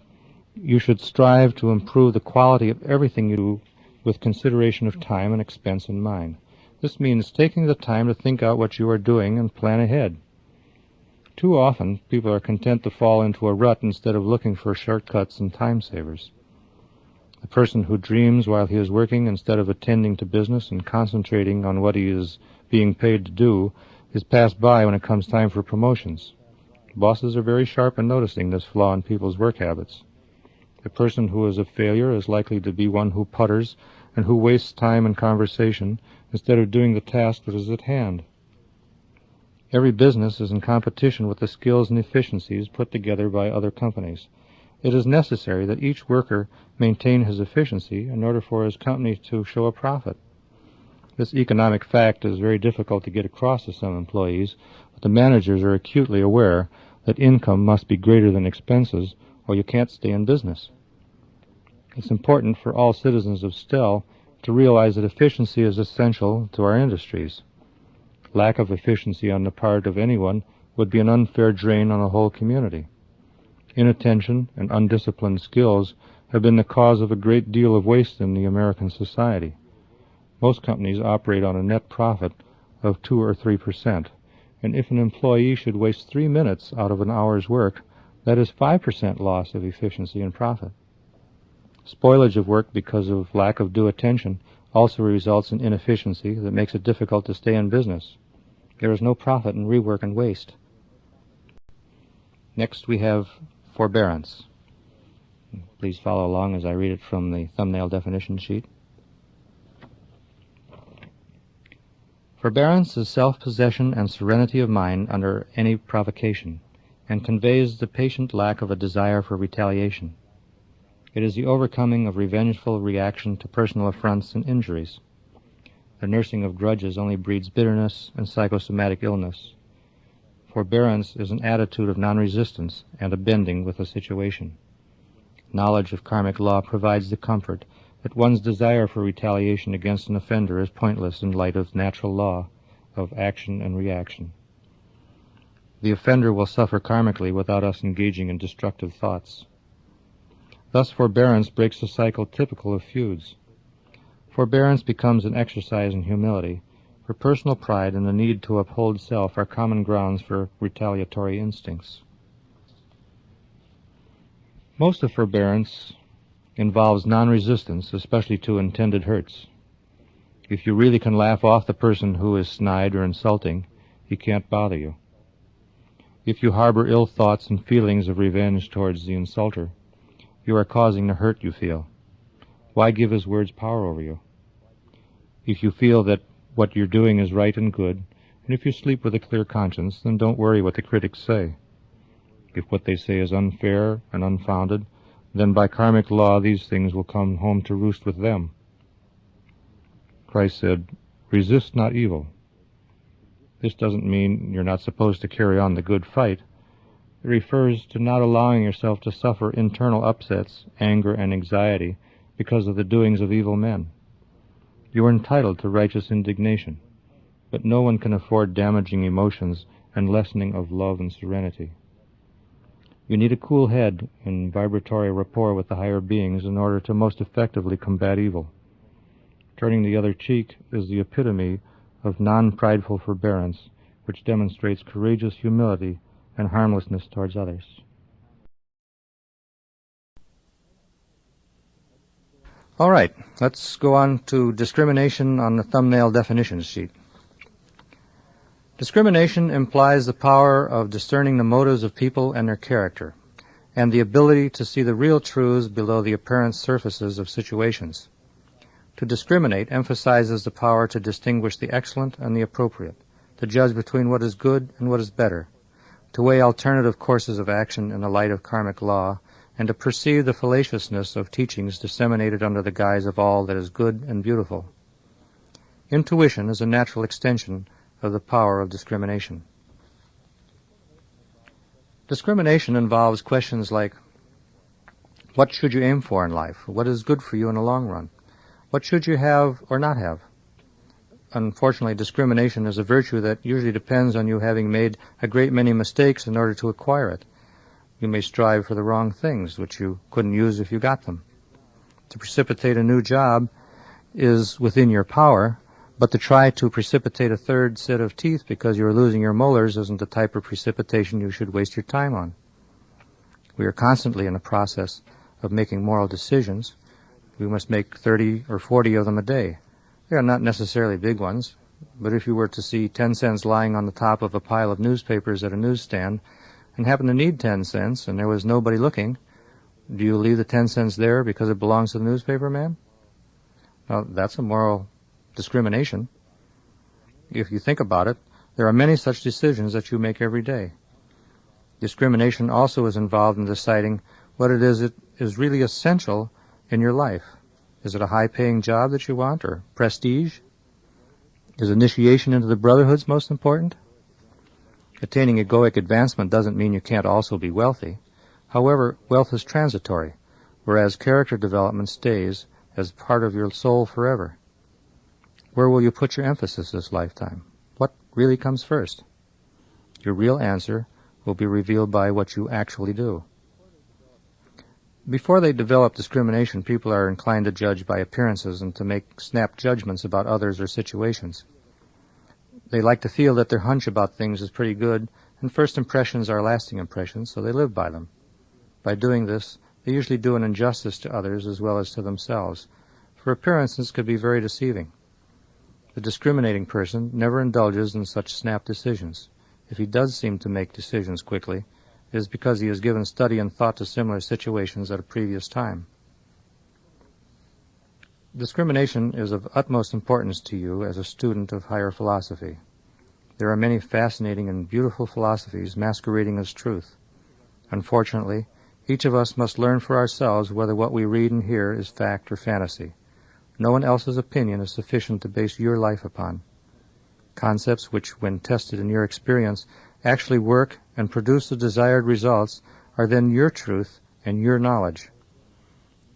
you should strive to improve the quality of everything you do with consideration of time and expense in mind. This means taking the time to think out what you are doing and plan ahead. Too often, people are content to fall into a rut instead of looking for shortcuts and time savers. The person who dreams while he is working instead of attending to business and concentrating on what he is being paid to do is passed by when it comes time for promotions. Bosses are very sharp in noticing this flaw in people's work habits. The person who is a failure is likely to be one who putters and who wastes time in conversation instead of doing the task that is at hand. Every business is in competition with the skills and efficiencies put together by other companies. It is necessary that each worker maintain his efficiency in order for his company to show a profit. This economic fact is very difficult to get across to some employees, but the managers are acutely aware that income must be greater than expenses, or you can't stay in business. It's important for all citizens of STEL to realize that efficiency is essential to our industries. Lack of efficiency on the part of anyone would be an unfair drain on a whole community. Inattention and undisciplined skills have been the cause of a great deal of waste in the American society. Most companies operate on a net profit of 2 or 3%, and if an employee should waste 3 minutes out of an hour's work, that is 5% loss of efficiency and profit. Spoilage of work because of lack of due attention also results in inefficiency that makes it difficult to stay in business. There is no profit in rework and waste. Next we have forbearance. Please follow along as I read it from the thumbnail definition sheet. Forbearance is self-possession and serenity of mind under any provocation, and conveys the patient lack of a desire for retaliation. It is the overcoming of revengeful reaction to personal affronts and injuries. The nursing of grudges only breeds bitterness and psychosomatic illness. Forbearance is an attitude of non-resistance and a bending with the situation. Knowledge of karmic law provides the comfort that one's desire for retaliation against an offender is pointless in light of natural law of action and reaction. The offender will suffer karmically without us engaging in destructive thoughts. Thus, forbearance breaks the cycle typical of feuds. Forbearance becomes an exercise in humility, for personal pride and the need to uphold self are common grounds for retaliatory instincts. Most of forbearance involves non-resistance, especially to intended hurts. If you really can laugh off the person who is snide or insulting, he can't bother you. If you harbor ill thoughts and feelings of revenge towards the insulter, you are causing the hurt you feel. Why give his words power over you? If you feel that what you're doing is right and good, and if you sleep with a clear conscience, then don't worry what the critics say. If what they say is unfair and unfounded, then by karmic law these things will come home to roost with them. Christ said, "Resist not evil." This doesn't mean you're not supposed to carry on the good fight. It refers to not allowing yourself to suffer internal upsets, anger, and anxiety because of the doings of evil men. You are entitled to righteous indignation, but no one can afford damaging emotions and lessening of love and serenity. You need a cool head and vibratory rapport with the higher beings in order to most effectively combat evil. Turning the other cheek is the epitome of non-prideful forbearance, which demonstrates courageous humility and harmlessness towards others. All right, let's go on to discrimination on the thumbnail definition sheet. Discrimination implies the power of discerning the motives of people and their character, and the ability to see the real truths below the apparent surfaces of situations. To discriminate emphasizes the power to distinguish the excellent and the appropriate, to judge between what is good and what is better, to weigh alternative courses of action in the light of karmic law, and to perceive the fallaciousness of teachings disseminated under the guise of all that is good and beautiful. Intuition is a natural extension of the power of discrimination. Discrimination involves questions like, what should you aim for in life? What is good for you in the long run? What should you have or not have? Unfortunately, discrimination is a virtue that usually depends on you having made a great many mistakes in order to acquire it. You may strive for the wrong things, which you couldn't use if you got them. To precipitate a new job, is within your power, but to try to precipitate a third set of teeth because you're losing your molars isn't the type of precipitation you should waste your time on. We are constantly in the process of making moral decisions. We must make 30 or 40 of them a day. They are not necessarily big ones, but if you were to see 10 cents lying on the top of a pile of newspapers at a newsstand and happen to need 10 cents and there was nobody looking, do you leave the 10 cents there because it belongs to the newspaper man? Well, that's a moral discrimination. If you think about it, there are many such decisions that you make every day. Discrimination also is involved in deciding what it is really essential in your life. Is it a high-paying job that you want, or prestige? Is initiation into the Brotherhoods most important? Attaining egoic advancement doesn't mean you can't also be wealthy. However, wealth is transitory, whereas character development stays as part of your soul forever. Where will you put your emphasis this lifetime? What really comes first? Your real answer will be revealed by what you actually do. Before they develop discrimination, people are inclined to judge by appearances and to make snap judgments about others or situations. They like to feel that their hunch about things is pretty good, and first impressions are lasting impressions, so they live by them. By doing this, they usually do an injustice to others as well as to themselves, for appearances could be very deceiving. The discriminating person never indulges in such snap decisions. If he does seem to make decisions quickly, it is because he has given study and thought to similar situations at a previous time. Discrimination is of utmost importance to you as a student of higher philosophy. There are many fascinating and beautiful philosophies masquerading as truth. Unfortunately, each of us must learn for ourselves whether what we read and hear is fact or fantasy. No one else's opinion is sufficient to base your life upon. Concepts which, when tested in your experience, actually work and produce the desired results are then your truth and your knowledge.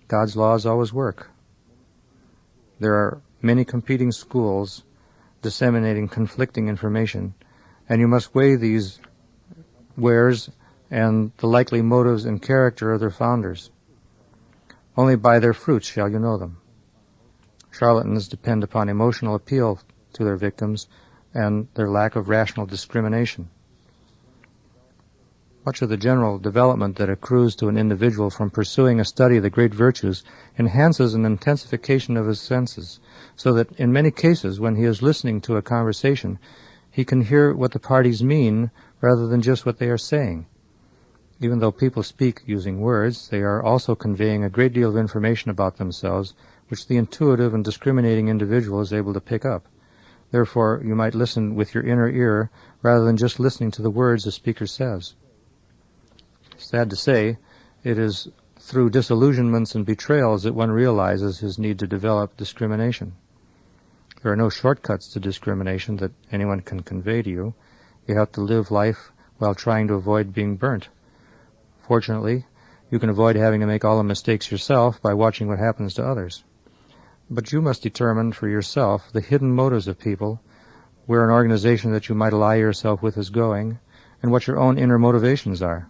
God's laws always work. There are many competing schools disseminating conflicting information, and you must weigh these wares and the likely motives and character of their founders. Only by their fruits shall you know them. Charlatans depend upon emotional appeal to their victims and their lack of rational discrimination. Much of the general development that accrues to an individual from pursuing a study of the great virtues enhances an intensification of his senses, so that in many cases when he is listening to a conversation, he can hear what the parties mean rather than just what they are saying. Even though people speak using words, they are also conveying a great deal of information about themselves, which the intuitive and discriminating individual is able to pick up. Therefore, you might listen with your inner ear rather than just listening to the words the speaker says. Sad to say, it is through disillusionments and betrayals that one realizes his need to develop discrimination. There are no shortcuts to discrimination that anyone can convey to you. You have to live life while trying to avoid being burnt. Fortunately, you can avoid having to make all the mistakes yourself by watching what happens to others. But you must determine for yourself the hidden motives of people, where an organization that you might ally yourself with is going, and what your own inner motivations are.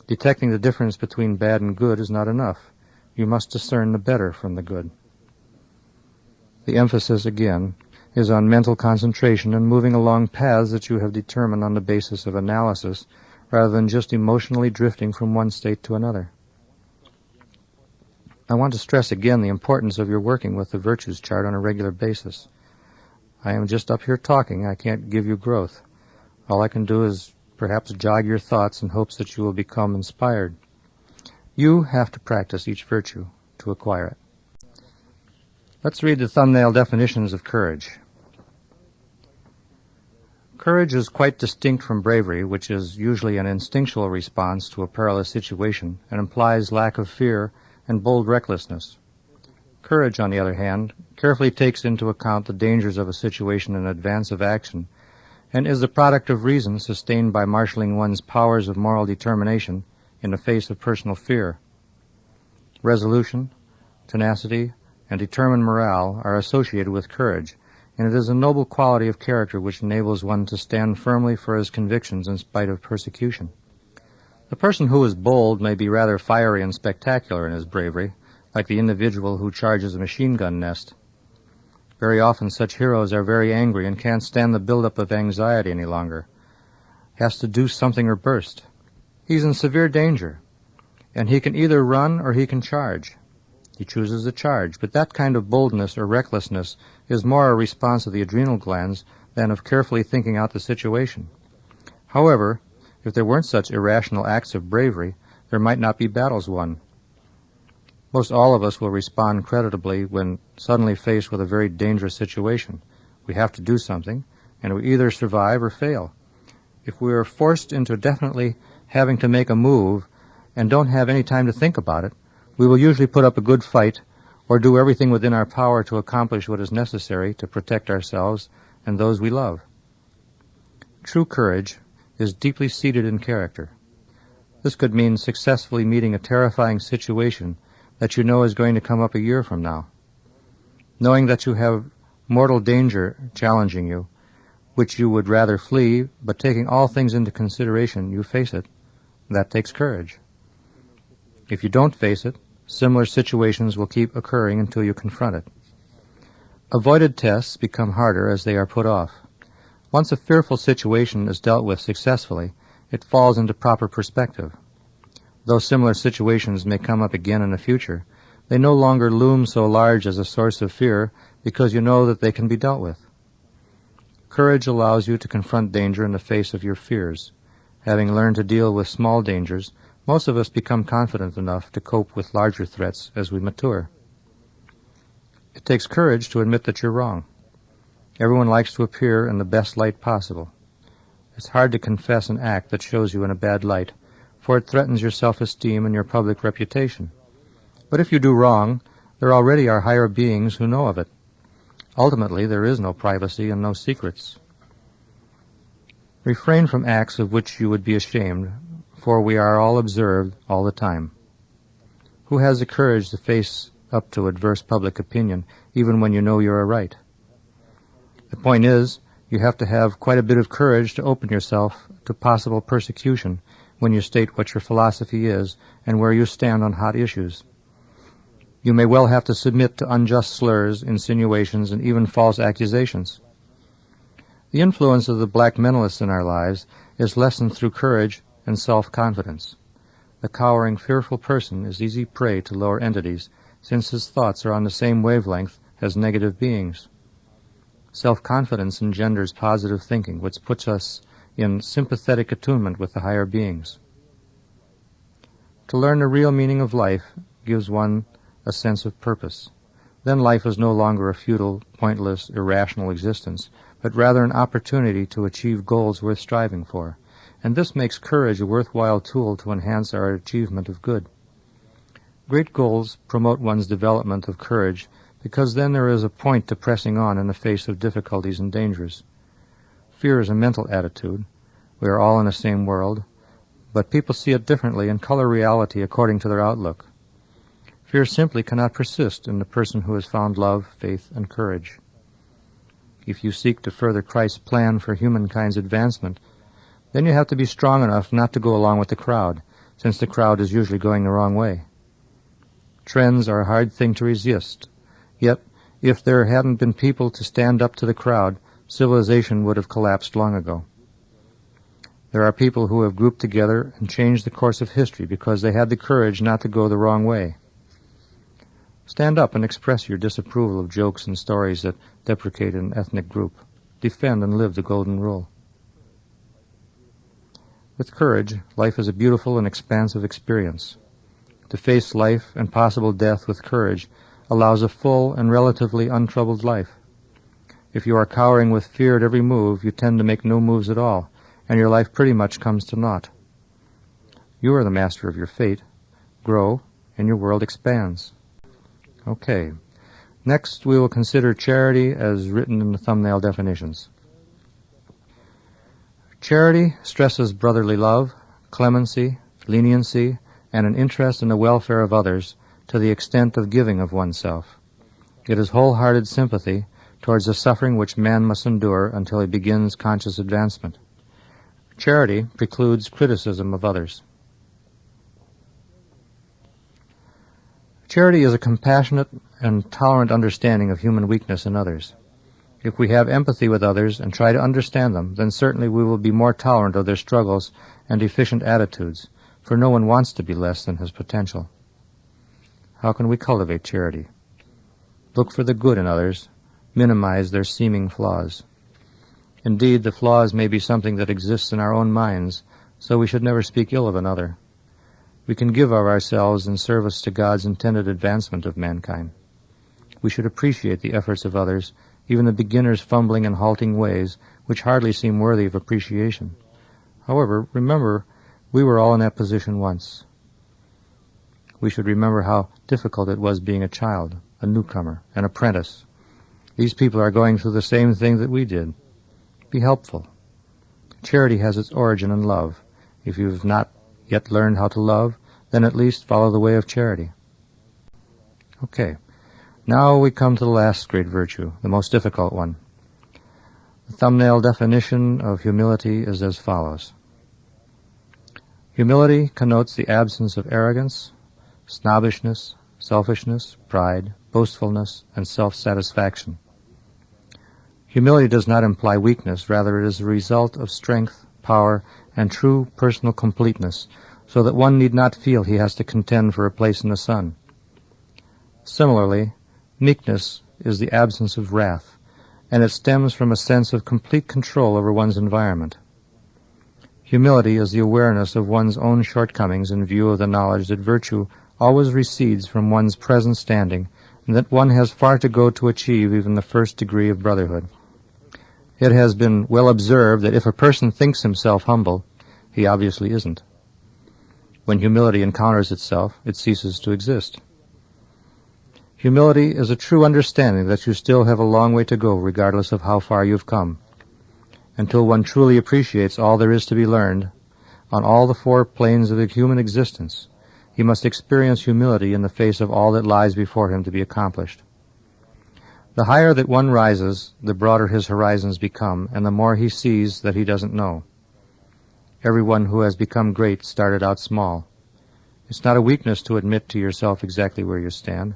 Detecting the difference between bad and good is not enough. You must discern the better from the good. The emphasis, again, is on mental concentration and moving along paths that you have determined on the basis of analysis, rather than just emotionally drifting from one state to another. I want to stress again the importance of your working with the virtues chart on a regular basis. I am just up here talking. I can't give you growth. All I can do is perhaps jog your thoughts in hopes that you will become inspired. You have to practice each virtue to acquire it. Let's read the thumbnail definitions of courage. Courage is quite distinct from bravery, which is usually an instinctual response to a perilous situation and implies lack of fear and bold recklessness. Courage, on the other hand, carefully takes into account the dangers of a situation in advance of action and is the product of reason sustained by marshaling one's powers of moral determination in the face of personal fear. Resolution, tenacity, and determined morale are associated with courage, and it is a noble quality of character which enables one to stand firmly for his convictions in spite of persecution. The person who is bold may be rather fiery and spectacular in his bravery, like the individual who charges a machine gun nest. Very often such heroes are very angry and can't stand the buildup of anxiety any longer. Has to do something or burst. He's in severe danger, and he can either run or he can charge. He chooses to charge, but that kind of boldness or recklessness is more a response of the adrenal glands than of carefully thinking out the situation. However, if there weren't such irrational acts of bravery, there might not be battles won. Most all of us will respond creditably when suddenly faced with a very dangerous situation. We have to do something, and we either survive or fail. If we are forced into definitely having to make a move and don't have any time to think about it, we will usually put up a good fight or do everything within our power to accomplish what is necessary to protect ourselves and those we love. True courage is deeply seated in character. This could mean successfully meeting a terrifying situation that you know is going to come up a year from now. Knowing that you have mortal danger challenging you, which you would rather flee, but taking all things into consideration, you face it. That takes courage. If you don't face it, similar situations will keep occurring until you confront it. Avoided tests become harder as they are put off. Once a fearful situation is dealt with successfully, it falls into proper perspective. Though similar situations may come up again in the future, they no longer loom so large as a source of fear because you know that they can be dealt with. Courage allows you to confront danger in the face of your fears. Having learned to deal with small dangers, most of us become confident enough to cope with larger threats as we mature. It takes courage to admit that you're wrong. Everyone likes to appear in the best light possible. It's hard to confess an act that shows you in a bad light, for it threatens your self-esteem and your public reputation. But if you do wrong, there already are higher beings who know of it. Ultimately, there is no privacy and no secrets. Refrain from acts of which you would be ashamed, for we are all observed all the time. Who has the courage to face up to adverse public opinion, even when you know you are right? The point is, you have to have quite a bit of courage to open yourself to possible persecution when you state what your philosophy is and where you stand on hot issues. You may well have to submit to unjust slurs, insinuations, and even false accusations. The influence of the black mentalists in our lives is lessened through courage and self-confidence. The cowering, fearful person is easy prey to lower entities, since his thoughts are on the same wavelength as negative beings. Self-confidence engenders positive thinking, which puts us in sympathetic attunement with the higher beings. To learn the real meaning of life gives one a sense of purpose. Then life is no longer a futile, pointless, irrational existence, but rather an opportunity to achieve goals worth striving for. And this makes courage a worthwhile tool to enhance our achievement of good. Great goals promote one's development of courage because then there is a point to pressing on in the face of difficulties and dangers. Fear is a mental attitude. We are all in the same world, but people see it differently and color reality according to their outlook. Fear simply cannot persist in the person who has found love, faith, and courage. If you seek to further Christ's plan for humankind's advancement, then you have to be strong enough not to go along with the crowd, since the crowd is usually going the wrong way. Trends are a hard thing to resist, yet if there hadn't been people to stand up to the crowd, civilization would have collapsed long ago. There are people who have grouped together and changed the course of history because they had the courage not to go the wrong way. Stand up and express your disapproval of jokes and stories that deprecate an ethnic group. Defend and live the golden rule. With courage, life is a beautiful and expansive experience. To face life and possible death with courage allows a full and relatively untroubled life. If you are cowering with fear at every move, you tend to make no moves at all, and your life pretty much comes to naught. You are the master of your fate. Grow, and your world expands. Okay. Next, we will consider charity as written in the thumbnail definitions. Charity stresses brotherly love, clemency, leniency, and an interest in the welfare of others to the extent of giving of oneself. It is wholehearted sympathy towards the suffering which man must endure until he begins conscious advancement. Charity precludes criticism of others. Charity is a compassionate and tolerant understanding of human weakness in others. If we have empathy with others and try to understand them, then certainly we will be more tolerant of their struggles and deficient attitudes, for no one wants to be less than his potential. How can we cultivate charity? Look for the good in others, minimize their seeming flaws. Indeed, the flaws may be something that exists in our own minds, so we should never speak ill of another. We can give of ourselves in service to God's intended advancement of mankind. We should appreciate the efforts of others, even the beginners' fumbling and halting ways, which hardly seem worthy of appreciation. However, remember, we were all in that position once. We should remember how difficult it was being a child, a newcomer, an apprentice. These people are going through the same thing that we did. Be helpful. Charity has its origin in love. If you have not yet learned how to love, then at least follow the way of charity. Okay, now we come to the last great virtue, the most difficult one. The thumbnail definition of humility is as follows. Humility connotes the absence of arrogance, snobbishness, selfishness, pride, boastfulness, and self-satisfaction. Humility does not imply weakness, rather it is a result of strength, power, and true personal completeness, so that one need not feel he has to contend for a place in the sun. Similarly, meekness is the absence of wrath, and it stems from a sense of complete control over one's environment. Humility is the awareness of one's own shortcomings in view of the knowledge that virtue always recedes from one's present standing, and that one has far to go to achieve even the first degree of brotherhood. It has been well observed that if a person thinks himself humble, he obviously isn't. When humility encounters itself, it ceases to exist. Humility is a true understanding that you still have a long way to go regardless of how far you've come. Until one truly appreciates all there is to be learned, on all the four planes of the human existence, he must experience humility in the face of all that lies before him to be accomplished. The higher that one rises, the broader his horizons become, and the more he sees that he doesn't know. Everyone who has become great started out small. It's not a weakness to admit to yourself exactly where you stand.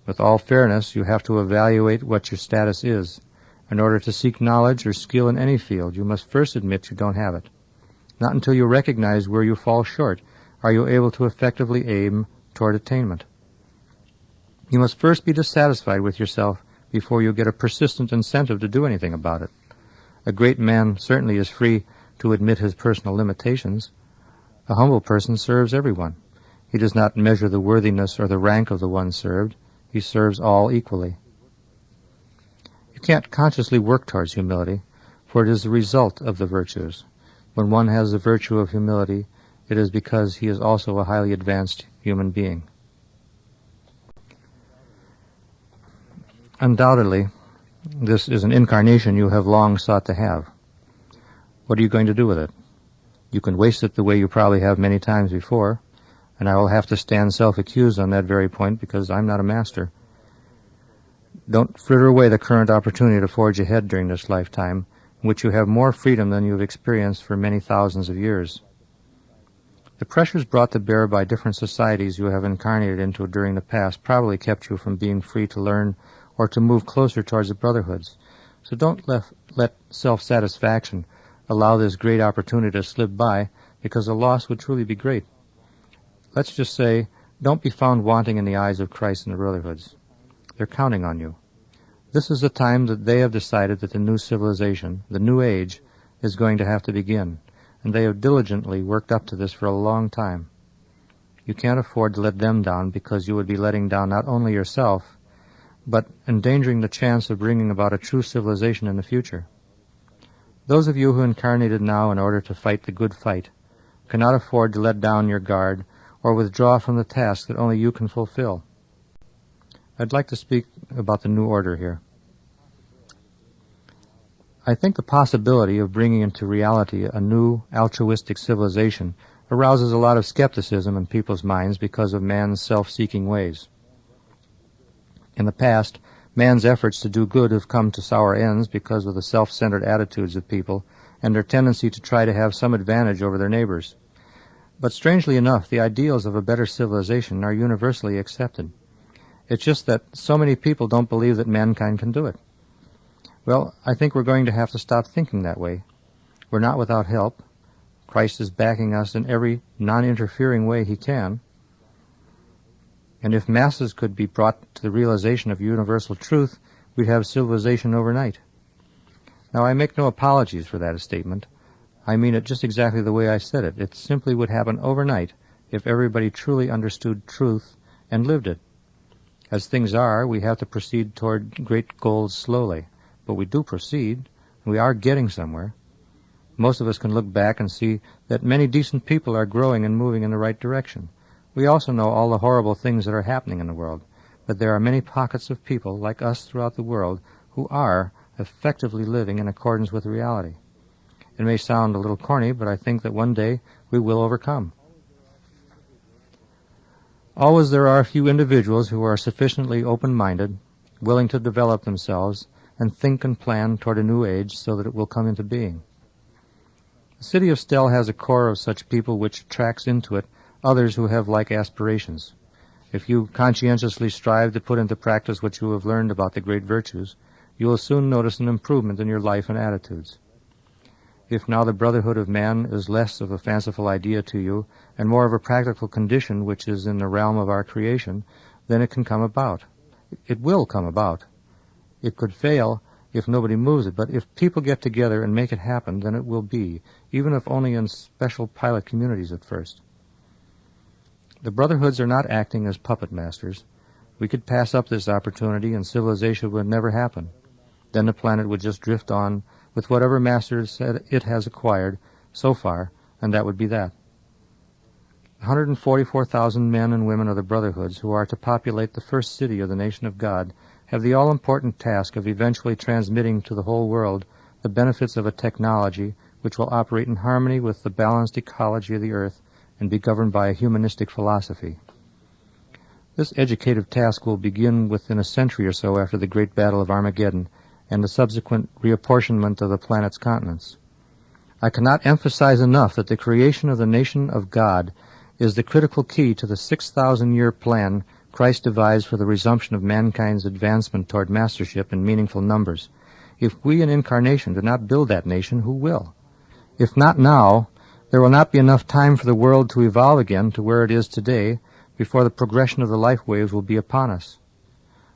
With all fairness, you have to evaluate what your status is. In order to seek knowledge or skill in any field, you must first admit you don't have it. Not until you recognize where you fall short are you able to effectively aim toward attainment. You must first be dissatisfied with yourself before you get a persistent incentive to do anything about it. A great man certainly is free to admit his personal limitations. A humble person serves everyone. He does not measure the worthiness or the rank of the one served. He serves all equally. You can't consciously work towards humility, for it is the result of the virtues. When one has the virtue of humility, it is because he is also a highly advanced human being. Undoubtedly, this is an incarnation you have long sought to have. What are you going to do with it? You can waste it the way you probably have many times before, and I will have to stand self-accused on that very point because I'm not a master. Don't fritter away the current opportunity to forge ahead during this lifetime, in which you have more freedom than you have experienced for many thousands of years. The pressures brought to bear by different societies you have incarnated into during the past probably kept you from being free to learn or to move closer towards the Brotherhoods. So don't let self-satisfaction allow this great opportunity to slip by, because the loss would truly be great. Let's just say, don't be found wanting in the eyes of Christ and the Brotherhoods. They're counting on you. This is the time that they have decided that the new civilization, the new age, is going to have to begin, and they have diligently worked up to this for a long time. You can't afford to let them down, because you would be letting down not only yourself, but endangering the chance of bringing about a true civilization in the future. Those of you who incarnated now in order to fight the good fight cannot afford to let down your guard or withdraw from the task that only you can fulfill. I'd like to speak about the new order here. I think the possibility of bringing into reality a new altruistic civilization arouses a lot of skepticism in people's minds because of man's self-seeking ways. In the past, man's efforts to do good have come to sour ends because of the self-centered attitudes of people and their tendency to try to have some advantage over their neighbors. But strangely enough, the ideals of a better civilization are universally accepted. It's just that so many people don't believe that mankind can do it. Well, I think we're going to have to stop thinking that way. We're not without help. Christ is backing us in every non-interfering way he can. And if masses could be brought to the realization of universal truth, we'd have civilization overnight. Now, I make no apologies for that statement. I mean it just exactly the way I said it. It simply would happen overnight if everybody truly understood truth and lived it. As things are, we have to proceed toward great goals slowly. But we do proceed, and we are getting somewhere. Most of us can look back and see that many decent people are growing and moving in the right direction. We also know all the horrible things that are happening in the world, but there are many pockets of people like us throughout the world who are effectively living in accordance with reality. It may sound a little corny, but I think that one day we will overcome. Always there are a few individuals who are sufficiently open-minded, willing to develop themselves, and think and plan toward a new age so that it will come into being. The city of Stell has a core of such people which attracts into it others who have like aspirations. If you conscientiously strive to put into practice what you have learned about the great virtues, you will soon notice an improvement in your life and attitudes. If now the Brotherhood of Man is less of a fanciful idea to you and more of a practical condition which is in the realm of our creation, then it can come about. It will come about. It could fail if nobody moves it, but if people get together and make it happen, then it will be, even if only in special pilot communities at first. The Brotherhoods are not acting as puppet masters. We could pass up this opportunity and civilization would never happen. Then the planet would just drift on with whatever masters it has acquired so far, and that would be that. 144,000 men and women of the Brotherhoods who are to populate the first city of the nation of God have the all-important task of eventually transmitting to the whole world the benefits of a technology which will operate in harmony with the balanced ecology of the earth and be governed by a humanistic philosophy. This educative task will begin within a century or so after the great battle of Armageddon and the subsequent reapportionment of the planet's continents. I cannot emphasize enough that the creation of the nation of God is the critical key to the 6,000-year plan Christ devised for the resumption of mankind's advancement toward mastership in meaningful numbers. If we in Incarnation do not build that nation, who will? If not now, there will not be enough time for the world to evolve again to where it is today before the progression of the life waves will be upon us.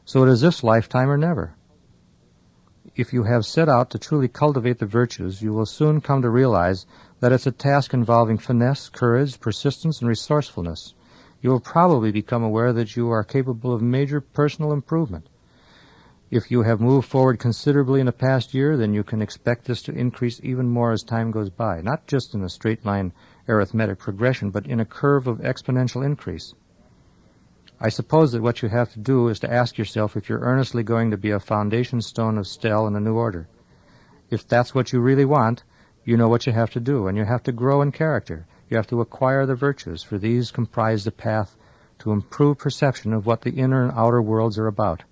So it is this lifetime or never. If you have set out to truly cultivate the virtues, you will soon come to realize that it's a task involving finesse, courage, persistence, and resourcefulness. You will probably become aware that you are capable of major personal improvement. If you have moved forward considerably in the past year, then you can expect this to increase even more as time goes by, not just in a straight-line arithmetic progression, but in a curve of exponential increase. I suppose that what you have to do is to ask yourself if you're earnestly going to be a foundation stone of Stell in the new order. If that's what you really want, you know what you have to do, and you have to grow in character. You have to acquire the virtues, for these comprise the path to improve perception of what the inner and outer worlds are about.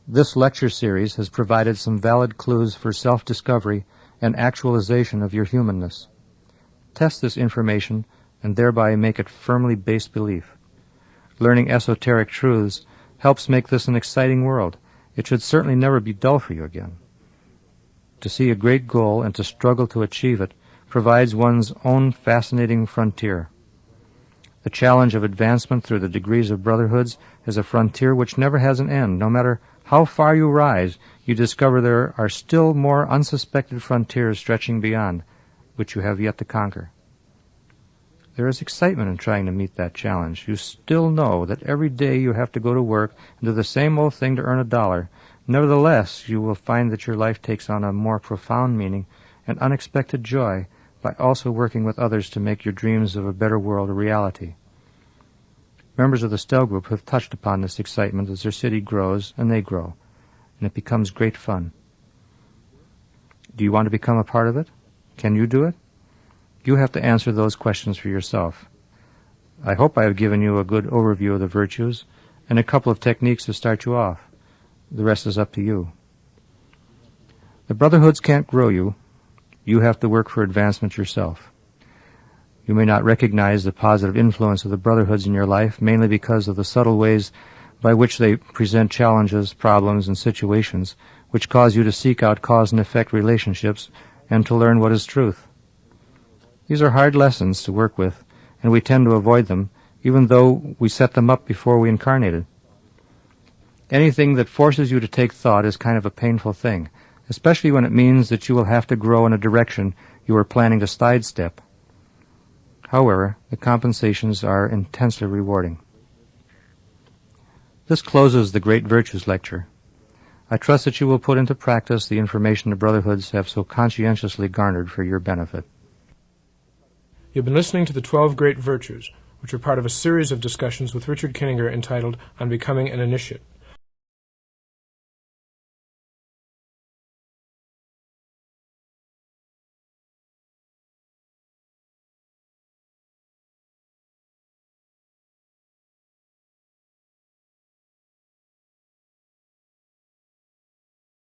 This lecture series has provided some valid clues for self-discovery and actualization of your humanness. Test this information and thereby make it firmly based belief. Learning esoteric truths helps make this an exciting world. It should certainly never be dull for you again. To see a great goal and to struggle to achieve it provides one's own fascinating frontier. The challenge of advancement through the degrees of brotherhoods is a frontier which never has an end. No matter how far you rise, you discover there are still more unsuspected frontiers stretching beyond, which you have yet to conquer. There is excitement in trying to meet that challenge. You still know that every day you have to go to work and do the same old thing to earn $1. Nevertheless, you will find that your life takes on a more profound meaning and unexpected joy by also working with others to make your dreams of a better world a reality. Members of the Stell group have touched upon this excitement as their city grows and they grow, and it becomes great fun. Do you want to become a part of it? Can you do it? You have to answer those questions for yourself. I hope I have given you a good overview of the virtues and a couple of techniques to start you off. The rest is up to you. The Brotherhoods can't grow you. You have to work for advancement yourself. You may not recognize the positive influence of the Brotherhoods in your life, mainly because of the subtle ways by which they present challenges, problems, and situations which cause you to seek out cause and effect relationships and to learn what is truth. These are hard lessons to work with, and we tend to avoid them, even though we set them up before we incarnated. Anything that forces you to take thought is kind of a painful thing, especially when it means that you will have to grow in a direction you were planning to sidestep. However, the compensations are intensely rewarding. This closes the Great Virtues lecture. I trust that you will put into practice the information the Brotherhoods have so conscientiously garnered for your benefit. You've been listening to the 12 Great Virtues, which are part of a series of discussions with Richard Kinninger entitled On Becoming an Initiate.